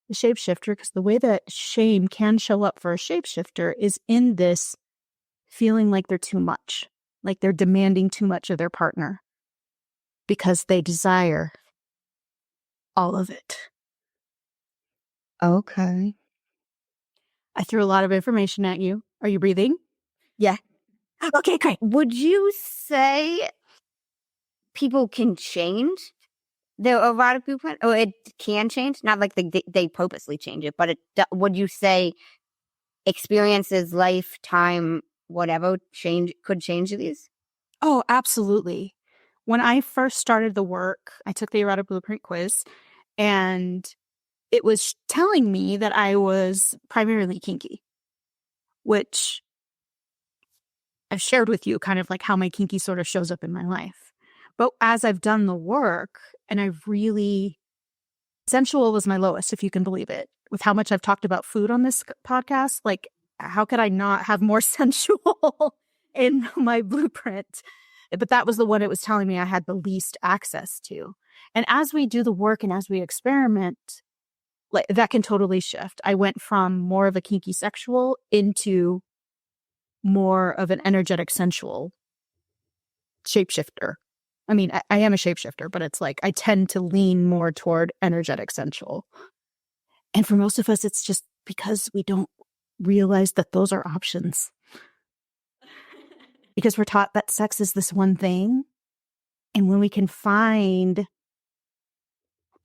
Speaker 3: the shapeshifter, because the way that shame can show up for a shapeshifter is in this feeling like they're too much, like they're demanding too much of their partner because they desire all of it.
Speaker 2: Okay.
Speaker 3: I threw a lot of information at you. Are you breathing?
Speaker 2: Yeah.
Speaker 3: Okay, great.
Speaker 2: Would you say people can change their erotic blueprint, or it can change? Not like they purposely change it, but would you say experiences, lifetime, whatever could change these?
Speaker 3: Oh, absolutely. When I first started the work, I took the erotic blueprint quiz, and it was telling me that I was primarily kinky, which I've shared with you kind of like how my kinky sort of shows up in my life. But as I've done the work and I've really, sensual was my lowest, if you can believe it, with how much I've talked about food on this podcast. Like, how could I not have more sensual in my blueprint? But that was the one it was telling me I had the least access to. And as we do the work and as we experiment, like, that can totally shift. I went from more of a kinky sexual into more of an energetic sensual shapeshifter. I mean, I am a shapeshifter, but it's like I tend to lean more toward energetic sensual. And for most of us, it's just because we don't realize that those are options. Because we're taught that sex is this one thing. And when we can find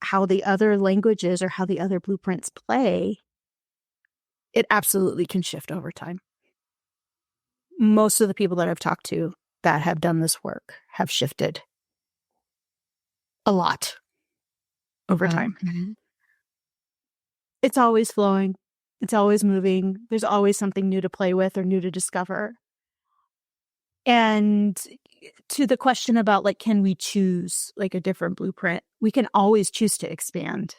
Speaker 3: how the other languages or how the other blueprints play, it absolutely can shift over time. Most of the people that I've talked to that have done this work have shifted a lot over time.
Speaker 2: Okay.
Speaker 3: It's always flowing. It's always moving. There's always something new to play with or new to discover. And to the question about, like, can we choose like a different blueprint? We can always choose to expand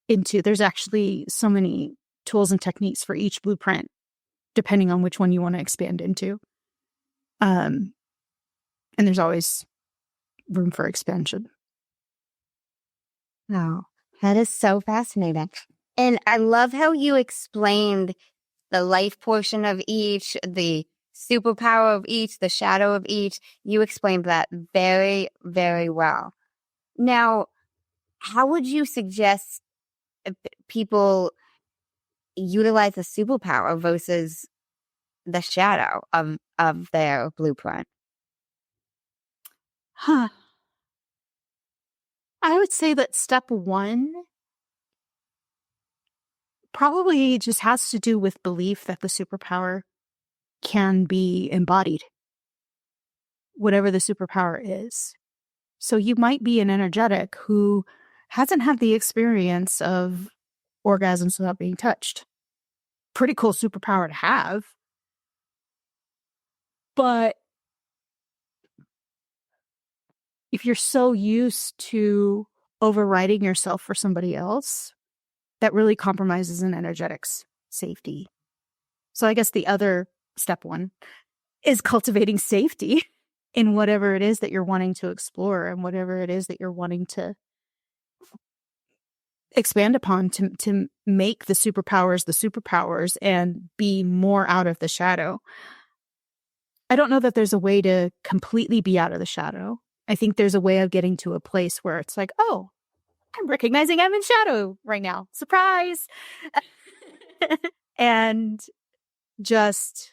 Speaker 3: into, there's actually so many tools and techniques for each blueprint, depending on which one you want to expand into. And there's always room for expansion.
Speaker 2: Oh, that is so fascinating. And I love how you explained the life portion of each, the superpower of each, the shadow of each. You explained that very, very well. Now, how would you suggest people utilize the superpower versus the shadow of their blueprint?
Speaker 3: I would say that step one probably just has to do with belief that the superpower can be embodied, whatever the superpower is. So you might be an energetic who hasn't had the experience of orgasms without being touched. Pretty cool superpower to have. But if you're so used to overriding yourself for somebody else, that really compromises an energetic's safety. So I guess the other step one is cultivating safety in whatever it is that you're wanting to explore and whatever it is that you're wanting to expand upon, to make the superpowers and be more out of the shadow. I don't know that there's a way to completely be out of the shadow. I think there's a way of getting to a place where it's like, oh, I'm recognizing I'm in shadow right now. Surprise! And just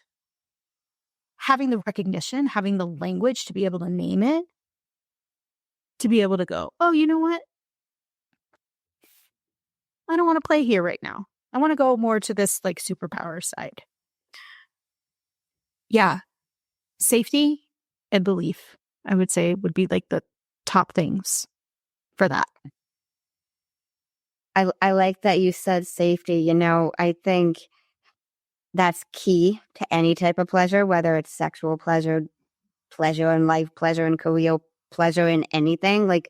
Speaker 3: having the recognition, having the language to be able to name it, to be able to go, oh, you know what? I don't want to play here right now. I want to go more to this like superpower side. Yeah. Safety and belief, I would say, would be like the top things for that.
Speaker 2: I like that you said safety. You know, I think that's key to any type of pleasure, whether it's sexual pleasure, pleasure in life, pleasure in career, pleasure in anything. Like,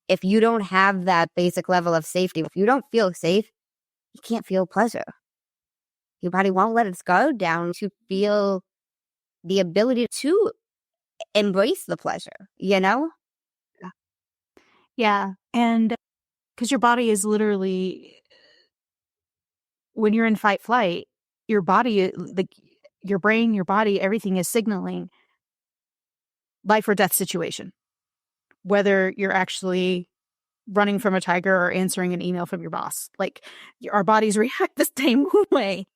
Speaker 2: if you don't have that basic level of safety, if you don't feel safe, you can't feel pleasure. Your body won't let its guard down to feel the ability to embrace the pleasure, you know?
Speaker 3: Yeah. And because your body is literally, when you're in fight flight, your body, like your brain, your body, everything is signaling life or death situation, whether you're actually running from a tiger or answering an email from your boss. Like, our bodies react the same way.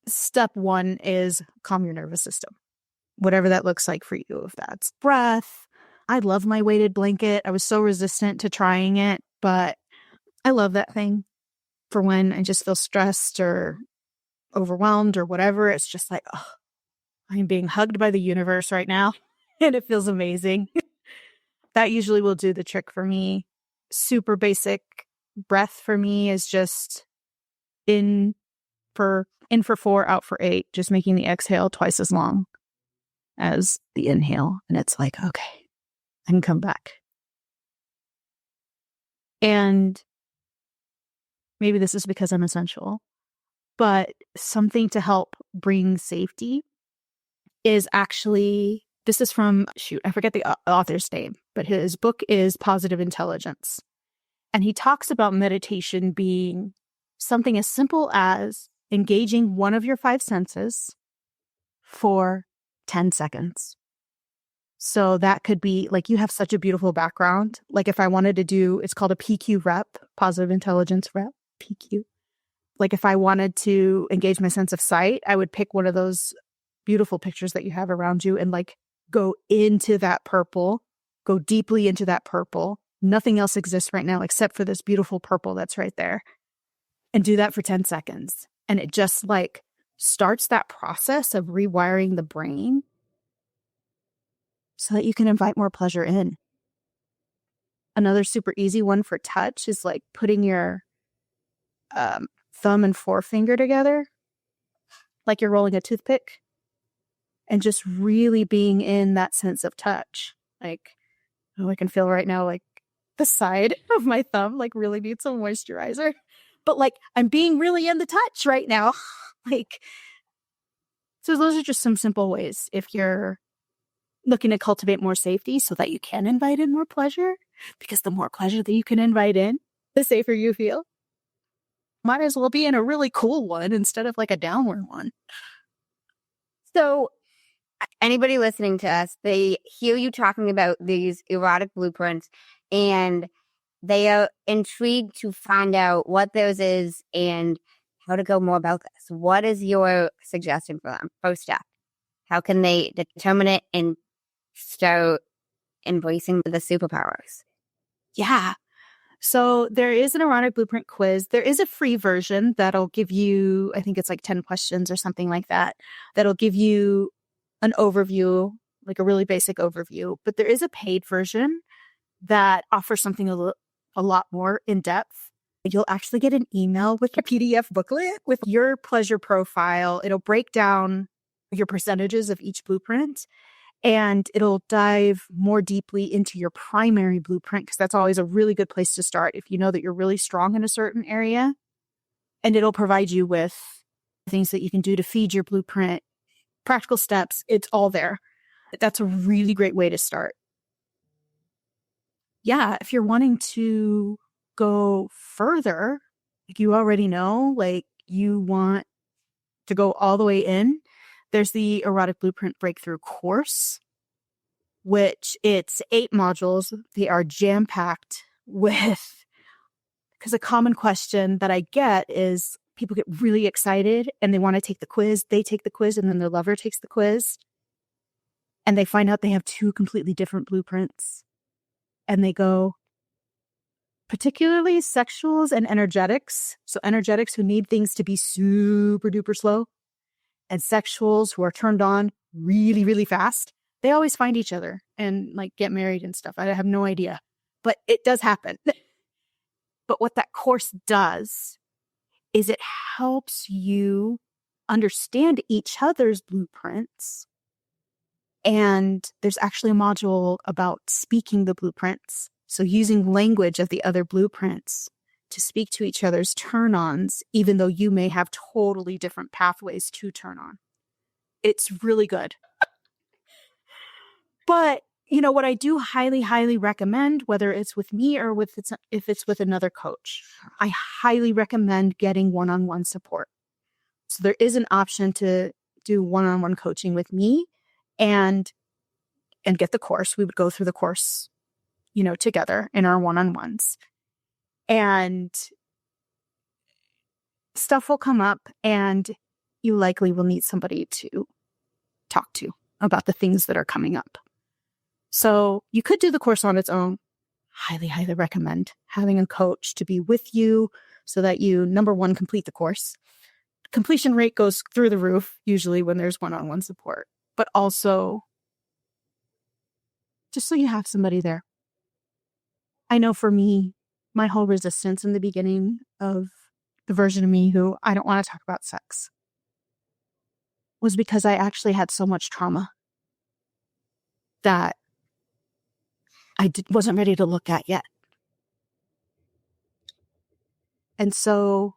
Speaker 3: Step one is calm your nervous system, whatever that looks like for you. If that's breath, I love my weighted blanket. I was so resistant to trying it, but I love that thing for when I just feel stressed or overwhelmed or whatever. It's just like, oh, I'm being hugged by the universe right now. And it feels amazing. That usually will do the trick for me. Super basic breath for me is just in for 4, out for 8, just making the exhale twice as long as the inhale. And it's like, okay, I can come back. And maybe this is because I'm essential, but something to help bring safety is actually, this is from, I forget the author's name, but his book is Positive Intelligence. And he talks about meditation being something as simple as engaging one of your 5 senses for 10 seconds. So that could be like, you have such a beautiful background. Like, if I wanted to do, it's called a PQ rep, positive intelligence rep, PQ. Like, if I wanted to engage my sense of sight, I would pick one of those beautiful pictures that you have around you and like go into that purple, go deeply into that purple. Nothing else exists right now except for this beautiful purple that's right there. And do that for 10 seconds. And it just like starts that process of rewiring the brain so that you can invite more pleasure in. Another super easy one for touch is like putting your thumb and forefinger together, like you're rolling a toothpick, and just really being in that sense of touch. Like, oh, I can feel right now, like the side of my thumb, like really needs some moisturizer. But like, I'm being really in the touch right now. Like, so those are just some simple ways if you're looking to cultivate more safety so that you can invite in more pleasure, because the more pleasure that you can invite in, the safer you feel. Might as well be in a really cool one instead of like a downward one.
Speaker 2: So, anybody listening to us, they hear you talking about these erotic blueprints and they are intrigued to find out what those is and how to go more about this. What is your suggestion for them? First step. How can they determine it and start embracing the superpowers?
Speaker 3: Yeah. So there is an erotic blueprint quiz. There is a free version that'll give you, I think it's like 10 questions or something like that, that'll give you an overview, like a really basic overview. But there is a paid version that offers something a lot more in depth. You'll actually get an email with a PDF booklet with your pleasure profile. It'll break down your percentages of each blueprint, and it'll dive more deeply into your primary blueprint, because that's always a really good place to start if you know that you're really strong in a certain area. And it'll provide you with things that you can do to feed your blueprint, practical steps. It's all there. That's a really great way to start. Yeah, if you're wanting to go further, like you already know, like you want to go all the way in, there's the Erotic Blueprint Breakthrough course, which it's 8 modules. They are jam-packed with, because a common question that I get is people get really excited and they want to take the quiz. They take the quiz and then their lover takes the quiz. And they find out they have 2 completely different blueprints. And they go, particularly sexuals and energetics. So energetics who need things to be super duper slow, and sexuals who are turned on really, really fast, they always find each other and like get married and stuff. I have no idea, but it does happen. But what that course does is it helps you understand each other's blueprints. And there's actually a module about speaking the blueprints. So using language of the other blueprints to speak to each other's turn-ons, even though you may have totally different pathways to turn on. It's really good. But, you know, what I do highly, highly recommend, whether it's with me or if it's with another coach, I highly recommend getting one-on-one support. So there is an option to do one-on-one coaching with me and get the course. We would go through the course, you know, together in our one-on-ones. And stuff will come up and you likely will need somebody to talk to about the things that are coming up. So you could do the course on its own. Highly, highly recommend having a coach to be with you so that you, number one, complete the course. Completion rate goes through the roof usually when there's one-on-one support, but also just so you have somebody there. I know for me, my whole resistance in the beginning of the version of me who I don't want to talk about sex was because I actually had so much trauma that I wasn't ready to look at yet. And so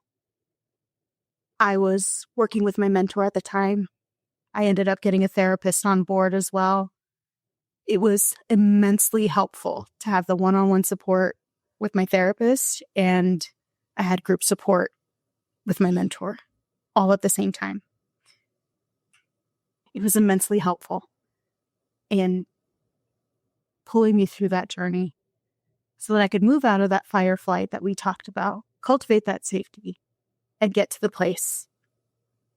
Speaker 3: I was working with my mentor at the time. I ended up getting a therapist on board as well. It was immensely helpful to have the one-on-one support with my therapist, and I had group support with my mentor all at the same time. It was immensely helpful in pulling me through that journey so that I could move out of that fire flight that we talked about, cultivate that safety, and get to the place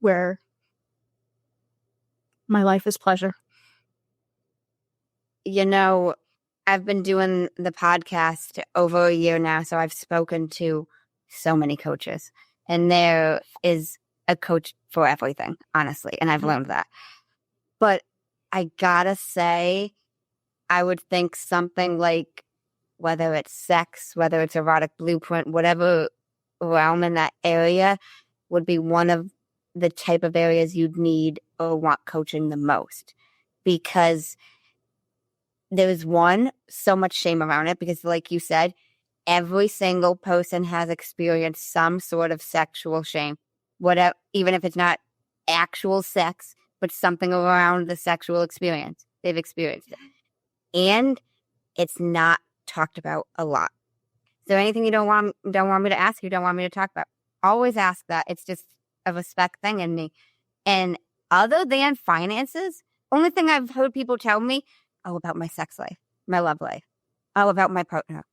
Speaker 3: where my life is pleasure.
Speaker 2: You know, I've been doing the podcast over a year now, so I've spoken to so many coaches, and there is a coach for everything, honestly, and I've learned that. But I gotta say, I would think something like, whether it's sex, whether it's erotic blueprint, whatever realm in that area would be one of the type of areas you'd need or want coaching the most, because there's so much shame around it, because like you said, every single person has experienced some sort of sexual shame, whatever, even if it's not actual sex, but something around the sexual experience. They've experienced it. And it's not talked about a lot. Is there anything you don't want me to ask, you don't want me to talk about? Always ask that. It's just a respect thing in me. And other than finances, only thing I've heard people tell me, about my sex life, my love life, about my partner.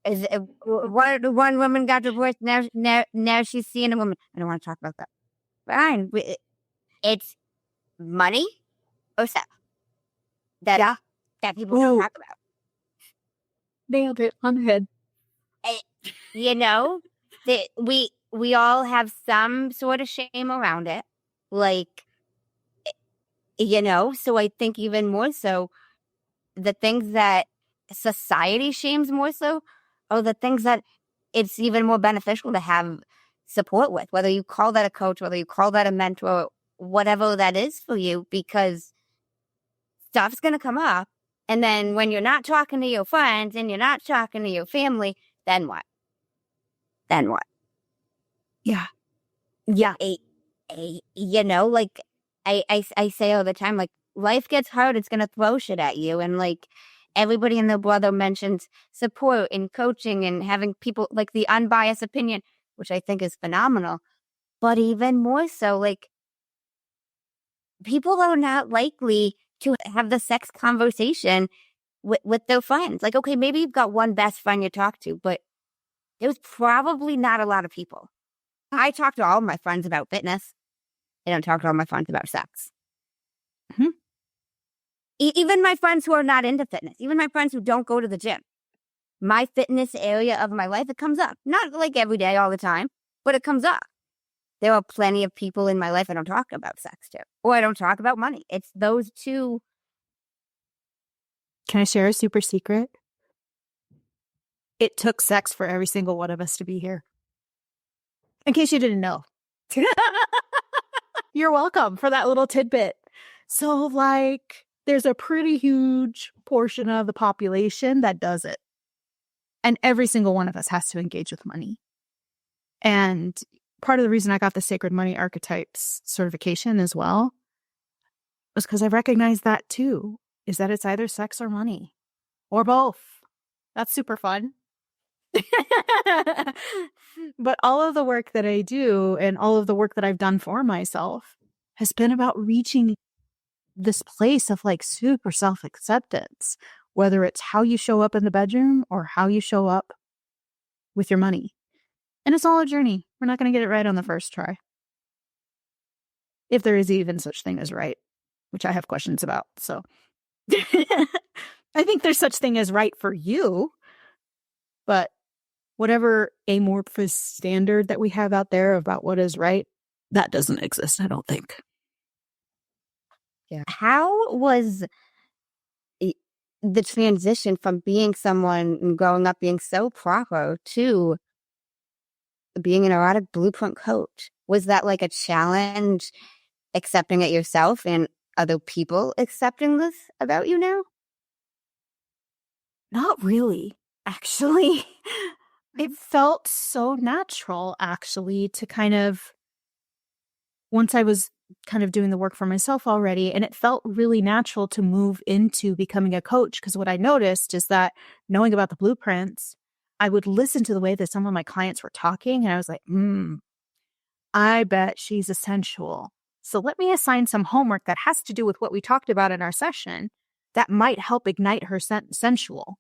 Speaker 2: Is one woman got divorced, now she's seeing a woman. I don't want to talk about that. Fine. It's money or sex that people don't talk about.
Speaker 3: Nailed it on the head.
Speaker 2: You know, we all have some sort of shame around it. Like, you know, so I think even more so, the things that society shames more so are the things that it's even more beneficial to have support with, whether you call that a coach, whether you call that a mentor, whatever that is for you, because stuff's going to come up. And then when you're not talking to your friends and you're not talking to your family, then what?
Speaker 3: Yeah.
Speaker 2: You know, like I say all the time, like, life gets hard, it's going to throw shit at you. And like everybody and their brother mentions support and coaching and having people like the unbiased opinion, which I think is phenomenal. But even more so, like, people are not likely to have the sex conversation with their friends. Like, okay, maybe you've got one best friend you talk to, but there's probably not a lot of people. I talk to all of my friends about fitness. I don't talk to all my friends about sex.
Speaker 3: Mm-hmm.
Speaker 2: Even my friends who are not into fitness, even my friends who don't go to the gym, my fitness area of my life, it comes up. Not like every day, all the time, but it comes up. there are plenty of people in my life I don't talk about sex to, or I don't talk about money. It's those two.
Speaker 3: Can I share a super secret? It took sex for every single one of us to be here. In case you didn't know. You're welcome for that little tidbit. So, like, there's a pretty huge portion of the population that does it. And every single one of us has to engage with money. And part of the reason I got the Sacred Money Archetypes certification as well was because I recognized that too, is that it's either sex or money or both. That's super fun. But all of the work that I do and all of the work that I've done for myself has been about reaching this place of like super self-acceptance, whether it's how you show up in the bedroom or how you show up with your money. And it's all a journey. We're not going to get it right on the first try. If there is even such thing as right, which I have questions about. So I think there's such thing as right for you, but whatever amorphous standard that we have out there about what is right, that doesn't exist, I don't think.
Speaker 2: Yeah. How was the transition from being someone and growing up being so proper to being an erotic blueprint coach? Was that like a challenge accepting it yourself and other people accepting this about you now?
Speaker 3: Not really, actually. It felt so natural, actually, to kind of, once I was kind of doing the work for myself already, and it felt really natural to move into becoming a coach, because what I noticed is that knowing about the blueprints, I would listen to the way that some of my clients were talking, and I was like, I bet she's a sensual. So let me assign some homework that has to do with what we talked about in our session that might help ignite her sensual.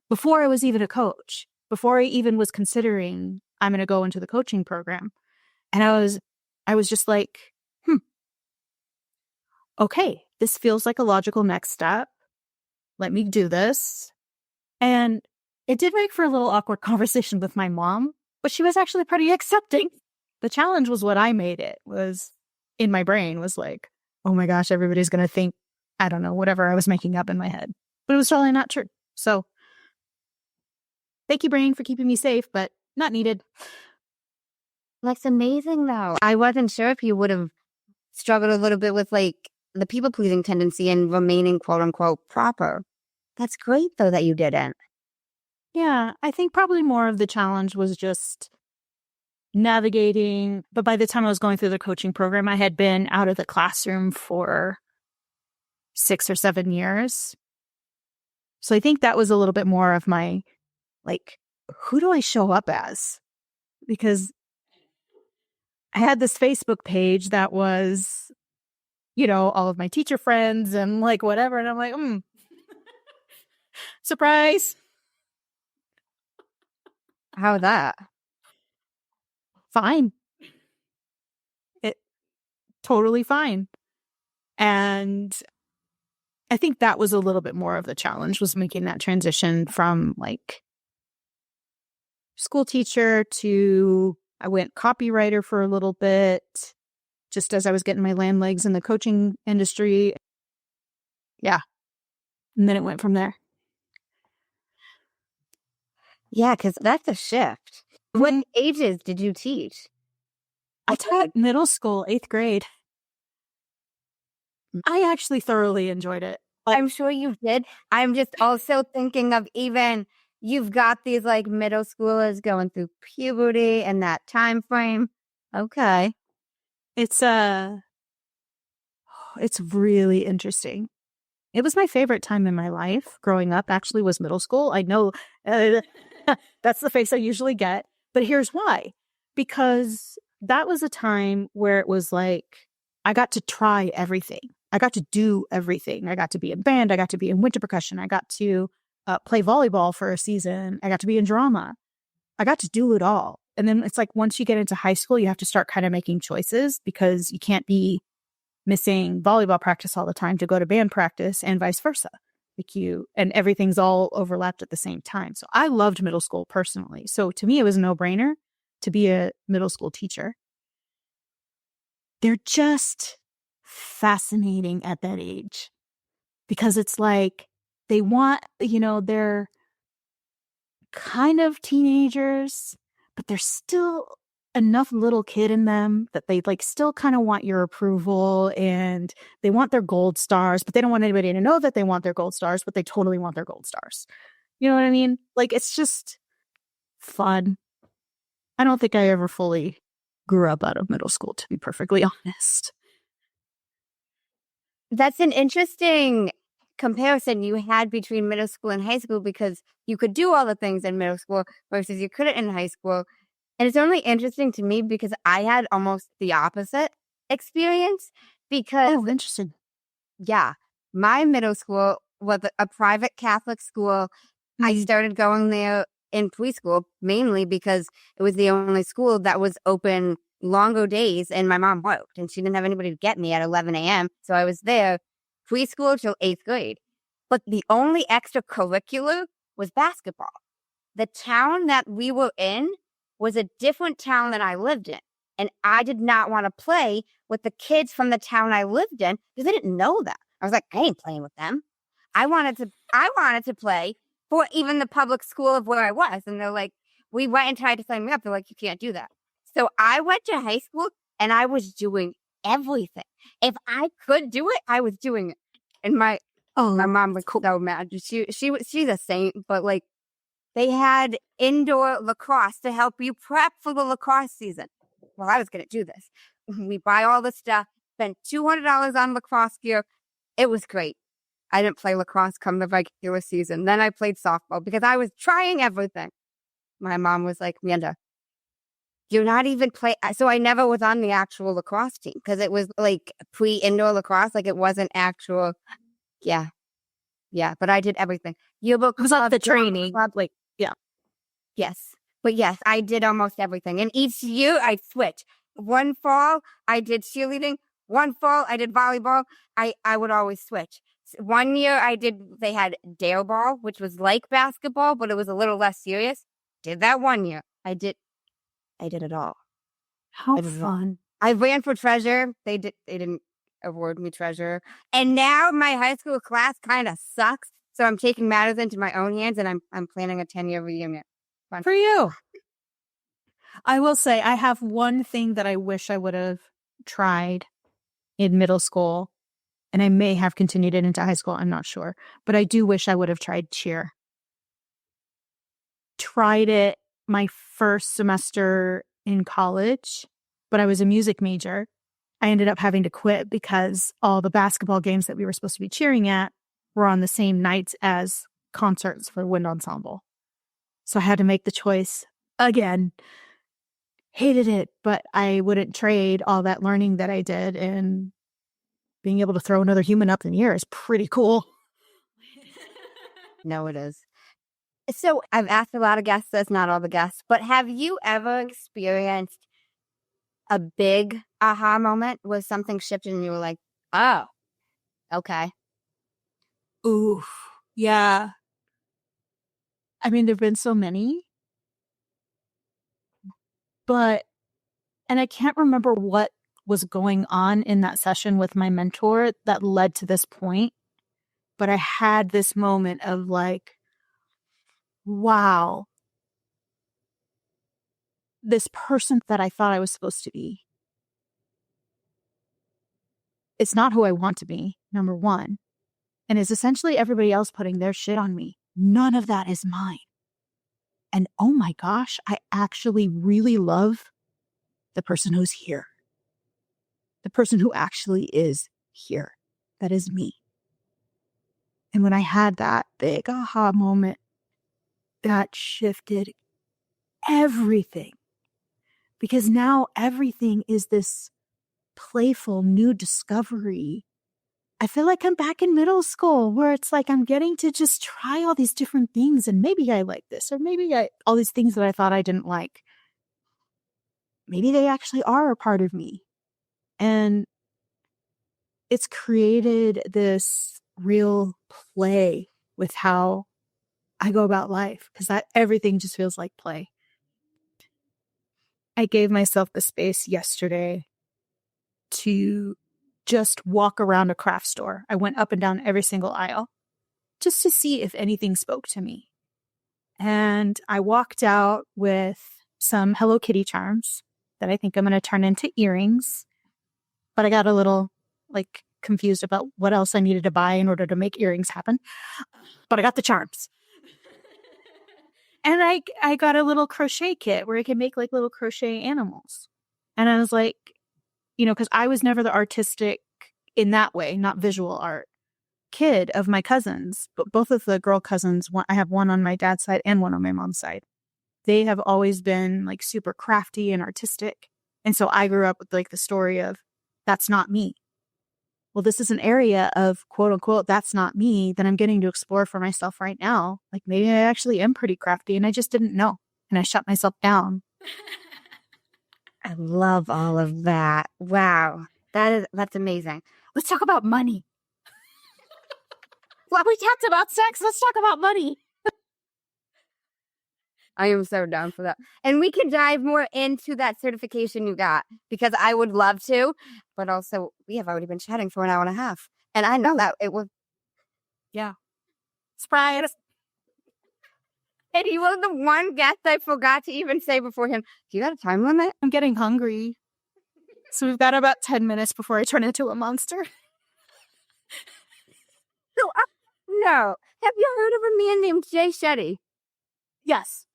Speaker 3: Before I was even a coach, before I even was considering I'm going to go into the coaching program. And I was just like, okay, this feels like a logical next step. Let me do this. And it did make for a little awkward conversation with my mom, but she was actually pretty accepting. The challenge was what I made it, was in my brain was like, oh my gosh, everybody's going to think, I don't know, whatever I was making up in my head. But it was totally not true. So thank you, brain, for keeping me safe, but not needed.
Speaker 2: That's amazing, though. I wasn't sure if you would have struggled a little bit with like the people-pleasing tendency and remaining quote-unquote proper. That's great, though, that you didn't.
Speaker 3: Yeah, I think probably more of the challenge was just navigating. But by the time I was going through the coaching program, I had been out of the classroom for 6 or 7 years. So I think that was a little bit more of my, like, who do I show up as? Because I had this Facebook page that was, you know, all of my teacher friends and like whatever. And I'm like, surprise.
Speaker 2: How that?
Speaker 3: Fine. It totally fine. And I think that was a little bit more of the challenge, was making that transition from like school teacher to, I went copywriter for a little bit, just as I was getting my land legs in the coaching industry. Yeah. And then it went from there.
Speaker 2: Yeah, because that's a shift. What ages did you teach?
Speaker 3: I taught middle school, 8th grade. I actually thoroughly enjoyed it.
Speaker 2: I'm sure you did. I'm just also thinking of, even you've got these like middle schoolers going through puberty and that time frame. Okay.
Speaker 3: It's really interesting. It was my favorite time in my life growing up, actually, was middle school. I know that's the face I usually get, but here's why. Because that was a time where it was like, I got to try everything. I got to do everything. I got to be in band. I got to be in winter percussion. I got to play volleyball for a season. I got to be in drama. I got to do it all. And then it's like, once you get into high school, you have to start kind of making choices, because you can't be missing volleyball practice all the time to go to band practice, and vice versa. And everything's all overlapped at the same time. So I loved middle school personally. So to me, it was a no-brainer to be a middle school teacher. they're just fascinating at that age because it's like they want, they're kind of teenagers, but there's still enough little kid in them that they like still kind of want your approval and they want their gold stars, but they don't want anybody to know that they want their gold stars, but they totally want their gold stars. You know what I mean? Like, it's just fun. I don't think I ever fully grew up out of middle school, to be perfectly honest.
Speaker 2: That's an interesting comparison you had between middle school and high school because you could do all the things in middle school versus you couldn't in high school. And it's only interesting to me because I had almost the opposite experience because,
Speaker 3: Oh, interesting.
Speaker 2: yeah, my middle school was a private Catholic school. I started going there in preschool mainly because it was the only school that was open longer days and my mom worked and she didn't have anybody to get me at 11 a.m. So I was there preschool till 8th grade. But the only extracurricular was basketball. The town that we were in was a different town than I lived in. And I did not want to play with the kids from the town I lived in because I didn't know that. I was like, I ain't playing with them. I wanted to play for even the public school of where I was. And they're like, we went and tried to sign me up. They're like, you can't do that. So I went to high school and I was doing everything. If I could do it, I was doing it. And my mom was so mad. She's a saint, but like they had indoor lacrosse to help you prep for the lacrosse season. Well, I was going to do this. We buy all the stuff, spent $200 on lacrosse gear. It was great. I didn't play lacrosse come the regular season. Then I played softball because I was trying everything. My mom was like, Amanda, you're not even playing. So I never was on the actual lacrosse team because it was like pre-indoor lacrosse. Like it wasn't actual. Yeah. Yeah. But I did everything. Yearbook
Speaker 3: It was like
Speaker 2: club,
Speaker 3: the
Speaker 2: drama
Speaker 3: training.
Speaker 2: club.
Speaker 3: Like, yeah.
Speaker 2: Yes. But yes, I did almost everything. And each year I switched. One fall, I did cheerleading. One fall, I did volleyball. I would always switch. One year they had dare ball, which was like basketball, but it was a little less serious. Did that one year. I did it all.
Speaker 3: How fun.
Speaker 2: I ran for treasure. They didn't award me treasure. And now my high school class kind of sucks. So I'm taking matters into my own hands and I'm planning a 10-year reunion. Fun.
Speaker 3: For you. I will say I have one thing that I wish I would have tried in middle school, and I may have continued it into high school. I'm not sure, but I do wish I would have tried cheer. Tried it my first semester in college, but I was a music major. I ended up having to quit because all the basketball games that we were supposed to be cheering at were on the same nights as concerts for wind ensemble. So I had to make the choice again. Hated it, but I wouldn't trade all that learning that I did, and being able to throw another human up in the air is pretty cool.
Speaker 2: No, it is. So I've asked a lot of guests this, not all the guests, but have you ever experienced a big aha moment where something shifted and you were like, oh, okay.
Speaker 3: Ooh, yeah. I mean, there've been so many, and I can't remember what was going on in that session with my mentor that led to this point, but I had this moment of like, wow, this person that I thought I was supposed to be, it's not who I want to be, number one, and it's essentially everybody else putting their shit on me. None of that is mine. And oh my gosh, I actually really love the person who's here. The person who actually is here. That is me. And when I had that big aha moment, that shifted everything. Because now everything is this playful new discovery. I feel like I'm back in middle school where it's like I'm getting to just try all these different things, and maybe I like this, or maybe all these things that I thought I didn't like. Maybe they actually are a part of me. And it's created this real play with how I go about life, because everything just feels like play. I gave myself the space yesterday to just walk around a craft store. I went up and down every single aisle just to see if anything spoke to me. And I walked out with some Hello Kitty charms that I think I'm going to turn into earrings. But I got a little confused about what else I needed to buy in order to make earrings happen. But I got the charms. And I got a little crochet kit where I can make little crochet animals. And I was like, because I was never the artistic in that way, not visual art kid of my cousins. But both of the girl cousins, I have one on my dad's side and one on my mom's side. They have always been super crafty and artistic. And so I grew up with the story of, that's not me. Well, this is an area of quote unquote, that's not me, that I'm getting to explore for myself right now. Maybe I actually am pretty crafty and I just didn't know. And I shut myself down.
Speaker 2: I love all of that. Wow. That's amazing.
Speaker 3: Let's talk about money. Well, we talked about sex. Let's talk about money.
Speaker 2: I am so down for that. And we can dive more into that certification you got, because I would love to, but also we have already been chatting for an hour and a half. And I know that it was.
Speaker 3: Yeah. Surprise.
Speaker 2: And he was the one guest I forgot to even say before him, do you got a time limit?
Speaker 3: I'm getting hungry. So we've got about 10 minutes before I turn into a monster.
Speaker 2: No. Have you heard of a man named Jay Shetty?
Speaker 3: Yes.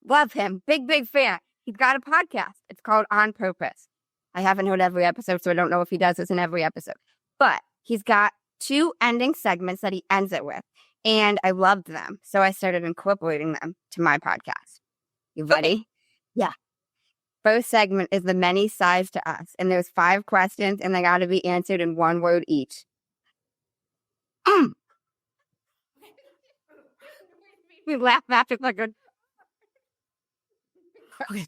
Speaker 2: Love him. Big, big fan. He's got a podcast. It's called On Purpose. I haven't heard every episode, so I don't know if he does this in every episode. But he's got 2 ending segments that he ends it with. And I loved them. So I started incorporating them to my podcast. You ready?
Speaker 3: Okay. Yeah.
Speaker 2: First segment is the many sides to us. And there's 5 questions, and they got to be answered in 1 word each. We laugh after like a... Okay.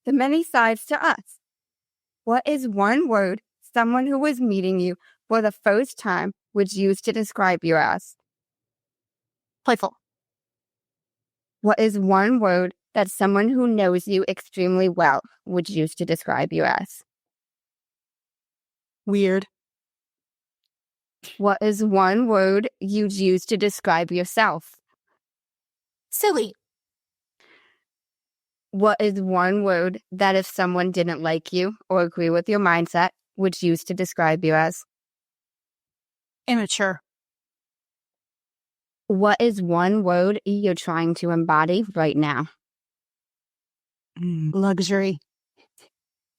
Speaker 2: The many sides to us. What is 1 word someone who was meeting you for the first time would use to describe you as?
Speaker 3: Playful.
Speaker 2: What is 1 word that someone who knows you extremely well would use to describe you as?
Speaker 3: Weird.
Speaker 2: What is 1 word you'd use to describe yourself?
Speaker 3: Silly.
Speaker 2: What is 1 word that if someone didn't like you or agree with your mindset would use to describe you as?
Speaker 3: Immature.
Speaker 2: What is 1 word you're trying to embody right now?
Speaker 3: Luxury.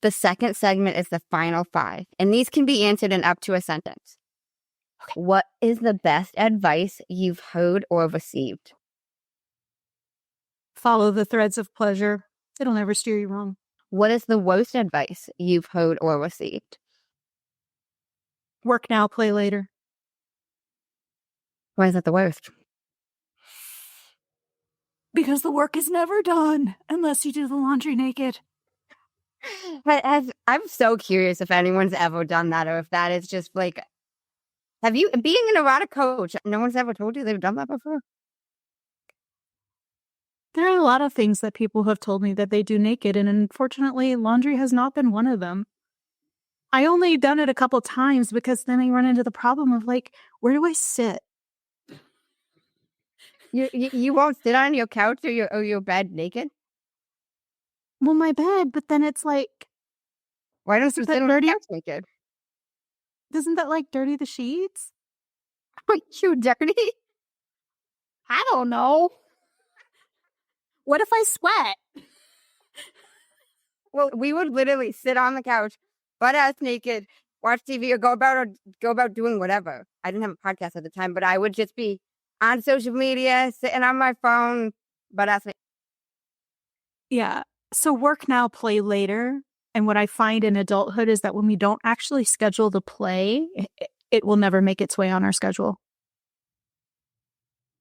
Speaker 2: The second segment is the final 5, and these can be answered in up to a sentence. Okay. What is the best advice you've heard or received?
Speaker 3: Follow the threads of pleasure. It'll never steer you wrong.
Speaker 2: What is the worst advice you've heard or received?
Speaker 3: Work now, play later.
Speaker 2: Why is that the worst?
Speaker 3: Because the work is never done unless you do the laundry naked.
Speaker 2: I'm so curious if anyone's ever done that, or if that is just have you, being an erotic coach, no one's ever told you they've done that before?
Speaker 3: There are a lot of things that people have told me that they do naked, and unfortunately, laundry has not been one of them. I only done it a couple times because then I run into the problem of where do I sit?
Speaker 2: You won't sit on your couch or your bed naked?
Speaker 3: Well, my bed, but then it's
Speaker 2: why don't you sit on the couch naked?
Speaker 3: Doesn't that dirty the sheets?
Speaker 2: Are you dirty?
Speaker 3: I don't know. What if I sweat?
Speaker 2: Well, we would literally sit on the couch, butt ass naked, watch TV, or go about doing whatever. I didn't have a podcast at the time, but I would just be on social media, sitting on my phone, butt ass naked.
Speaker 3: Yeah. So work now, play later. And what I find in adulthood is that when we don't actually schedule the play, it will never make its way on our schedule.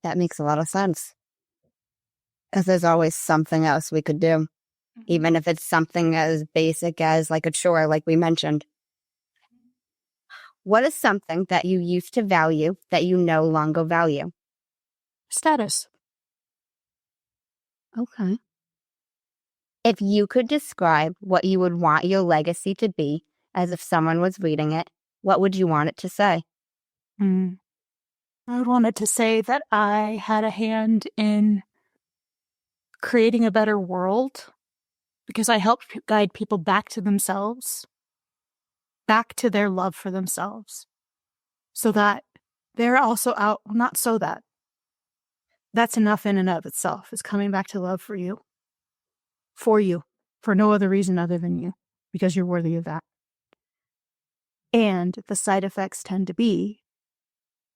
Speaker 2: That makes a lot of sense. Because there's always something else we could do, even if it's something as basic as a chore, like we mentioned. What is something that you used to value that you no longer value?
Speaker 3: Status.
Speaker 2: Okay. If you could describe what you would want your legacy to be as if someone was reading it, what would you want it to say?
Speaker 3: I would want it to say that I had a hand in creating a better world because I helped guide people back to themselves, back to their love for themselves, so that they're also out, not so that. That's enough in and of itself, is coming back to love for you, for no other reason other than you, because you're worthy of that. And the side effects tend to be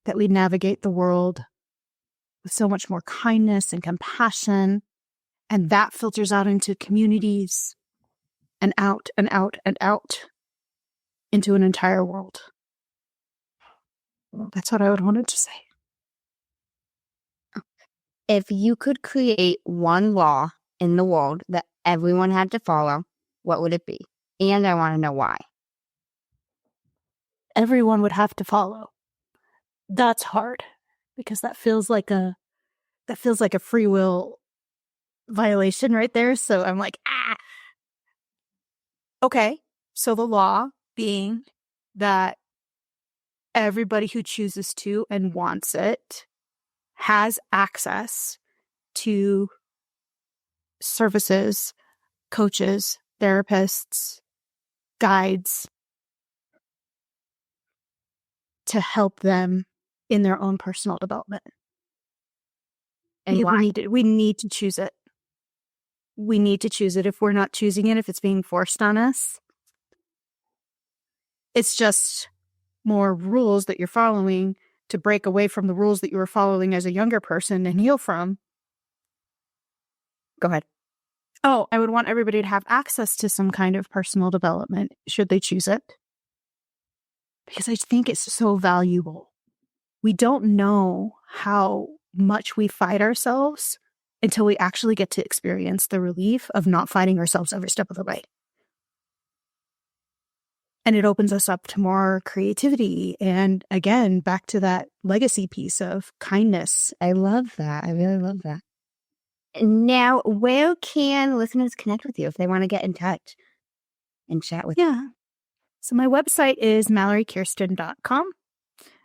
Speaker 3: that we navigate the world with so much more kindness and compassion, and that filters out into communities and out and out and out into an entire world. That's what I would want it to say.
Speaker 2: If you could create one law in the world that everyone had to follow, what would it be? And I want to know why.
Speaker 3: Everyone would have to follow. That's hard because that feels like a free will violation right there. So I'm like, Okay, so the law being that everybody who chooses to and wants it has access to services, coaches, therapists, guides to help them in their own personal development. And
Speaker 2: why?
Speaker 3: We need to choose it. We need to choose it. If we're not choosing it, if it's being forced on us, it's just more rules that you're following to break away from the rules that you were following as a younger person and heal from.
Speaker 2: Go ahead.
Speaker 3: Oh, I would want everybody to have access to some kind of personal development, should they choose it. Because I think it's so valuable. We don't know how much we fight ourselves until we actually get to experience the relief of not fighting ourselves every step of the way. And it opens us up to more creativity. And again, back to that legacy piece of kindness.
Speaker 2: I love that. I really love that. Now, where can listeners connect with you if they want to get in touch and chat with you?
Speaker 3: Yeah. So my website is MalloryKiersten.com.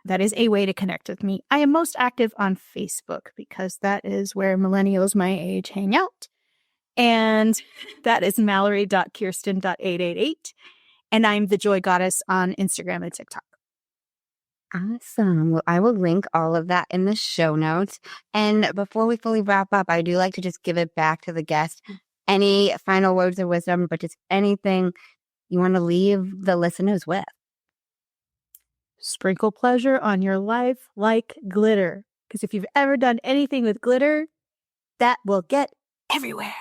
Speaker 3: That is a way to connect with me. I am most active on Facebook because that is where millennials my age hang out. And that is Mallory.Kiersten.888. And I'm the Joy Goddess on Instagram and TikTok.
Speaker 2: Awesome. Well, I will link all of that in the show notes. And before we fully wrap up, I do like to just give it back to the guest. Any final words of wisdom, but just anything you want to leave the listeners with?
Speaker 3: Sprinkle pleasure on your life like glitter. Because if you've ever done anything with glitter, that will get everywhere.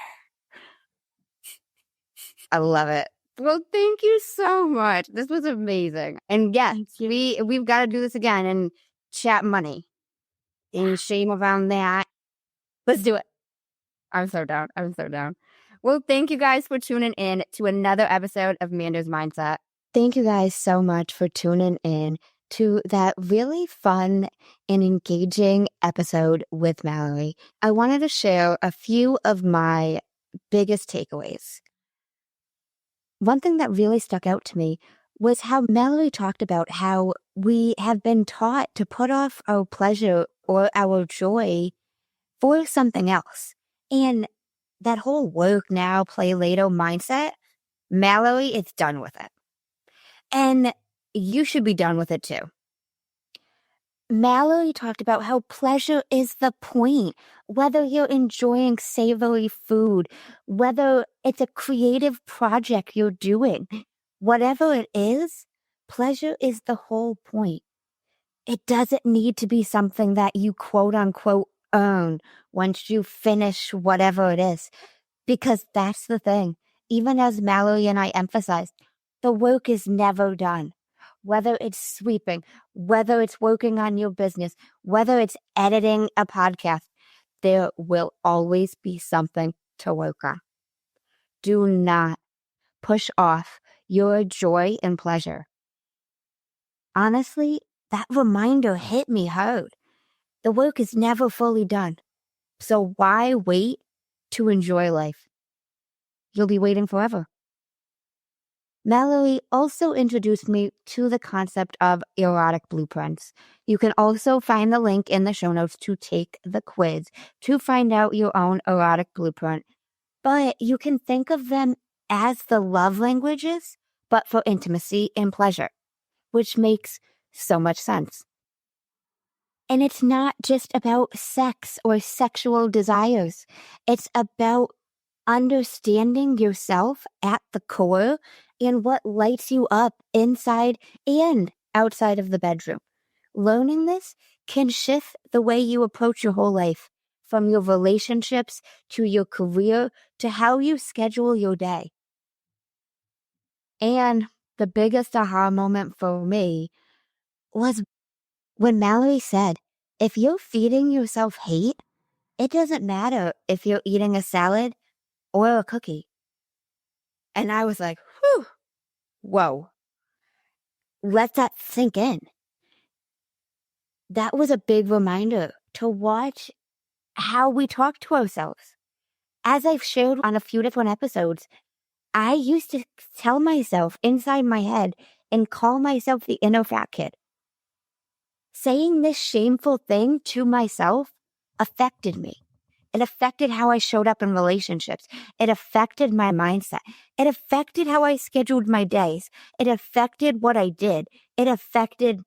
Speaker 2: I love it. Well, thank you so much. This was amazing. And yes, we've got to do this again and chat money. Any shame around that?
Speaker 3: Let's do it.
Speaker 2: I'm so down. I'm so down. Well, thank you guys for tuning in to another episode of Manders Mindset. Thank you guys so much for tuning in to that really fun and engaging episode with Mallory. I wanted to share a few of my biggest takeaways. One thing that really stuck out to me was how Mallory talked about how we have been taught to put off our pleasure or our joy for something else. And that whole work now, play later mindset, Mallory is done with it. And you should be done with it too. Mallory talked about how pleasure is the point. Whether you're enjoying savory food, whether it's a creative project you're doing, whatever it is, pleasure is the whole point. It doesn't need to be something that you quote unquote earn once you finish whatever it is. Because that's the thing. Even as Mallory and I emphasized, the work is never done. Whether it's sweeping, whether it's working on your business, whether it's editing a podcast, there will always be something to work on. Do not push off your joy and pleasure. Honestly, that reminder hit me hard. The work is never fully done. So why wait to enjoy life? You'll be waiting forever. Mallory also introduced me to the concept of erotic blueprints. You can also find the link in the show notes to take the quiz to find out your own erotic blueprint. But you can think of them as the love languages, but for intimacy and pleasure, which makes so much sense. And it's not just about sex or sexual desires. It's about understanding yourself at the core and what lights you up inside and outside of the bedroom. Learning this can shift the way you approach your whole life, from your relationships to your career to how you schedule your day. And the biggest aha moment for me was when Mallory said, if you're feeding yourself hate, it doesn't matter if you're eating a salad or a cookie. And I was like, whew, whoa, let that sink in. That was a big reminder to watch how we talk to ourselves. As I've shared on a few different episodes, I used to tell myself inside my head and call myself the inner fat kid. Saying this shameful thing to myself affected me. It affected how I showed up in relationships. It affected my mindset. It affected how I scheduled my days. It affected what I did. It affected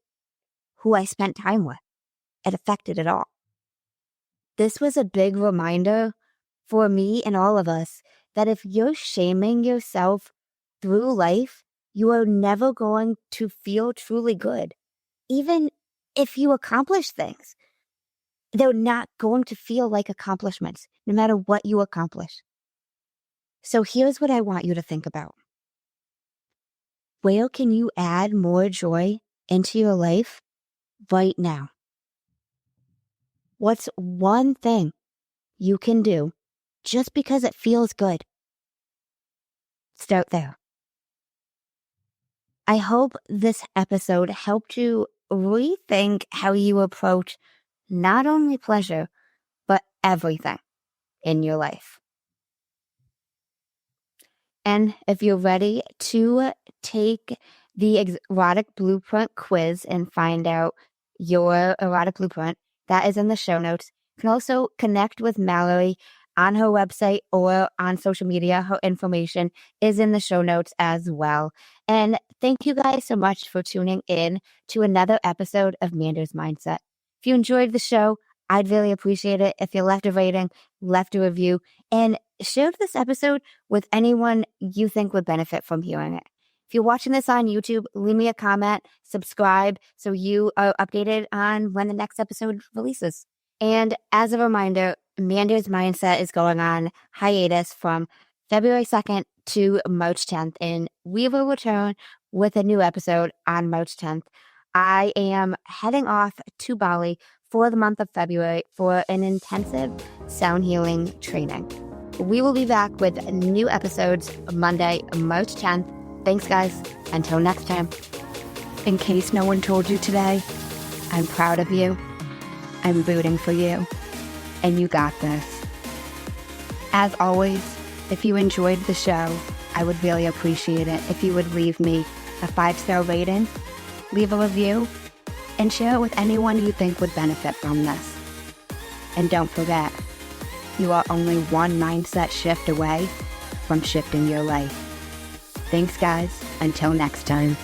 Speaker 2: who I spent time with. It affected it all. This was a big reminder for me and all of us that if you're shaming yourself through life, you are never going to feel truly good. Even if you accomplish things, they're not going to feel like accomplishments, no matter what you accomplish. So here's what I want you to think about. Where can you add more joy into your life right now? What's one thing you can do just because it feels good? Start there. I hope this episode helped you rethink how you approach not only pleasure, but everything in your life. And if you're ready to take the erotic blueprint quiz and find out your erotic blueprint, that is in the show notes. You can also connect with Mallory on her website or on social media. Her information is in the show notes as well. And thank you guys so much for tuning in to another episode of Manders Mindset. If you enjoyed the show, I'd really appreciate it if you left a rating, left a review, and shared this episode with anyone you think would benefit from hearing it. If you're watching this on YouTube, leave me a comment, subscribe so you are updated on when the next episode releases. And as a reminder, Manders Mindset is going on hiatus from February 2nd to March 10th, and we will return with a new episode on March 10th. I am heading off to Bali for the month of February for an intensive sound healing training. We will be back with new episodes Monday, March 10th. Thanks, guys. Until next time. In case no one told you today, I'm proud of you. I'm rooting for you. And you got this. As always, if you enjoyed the show, I would really appreciate it if you would leave me a 5-star rating, leave a review, and share it with anyone you think would benefit from this. And don't forget, you are only one mindset shift away from shifting your life. Thanks, guys. Until next time.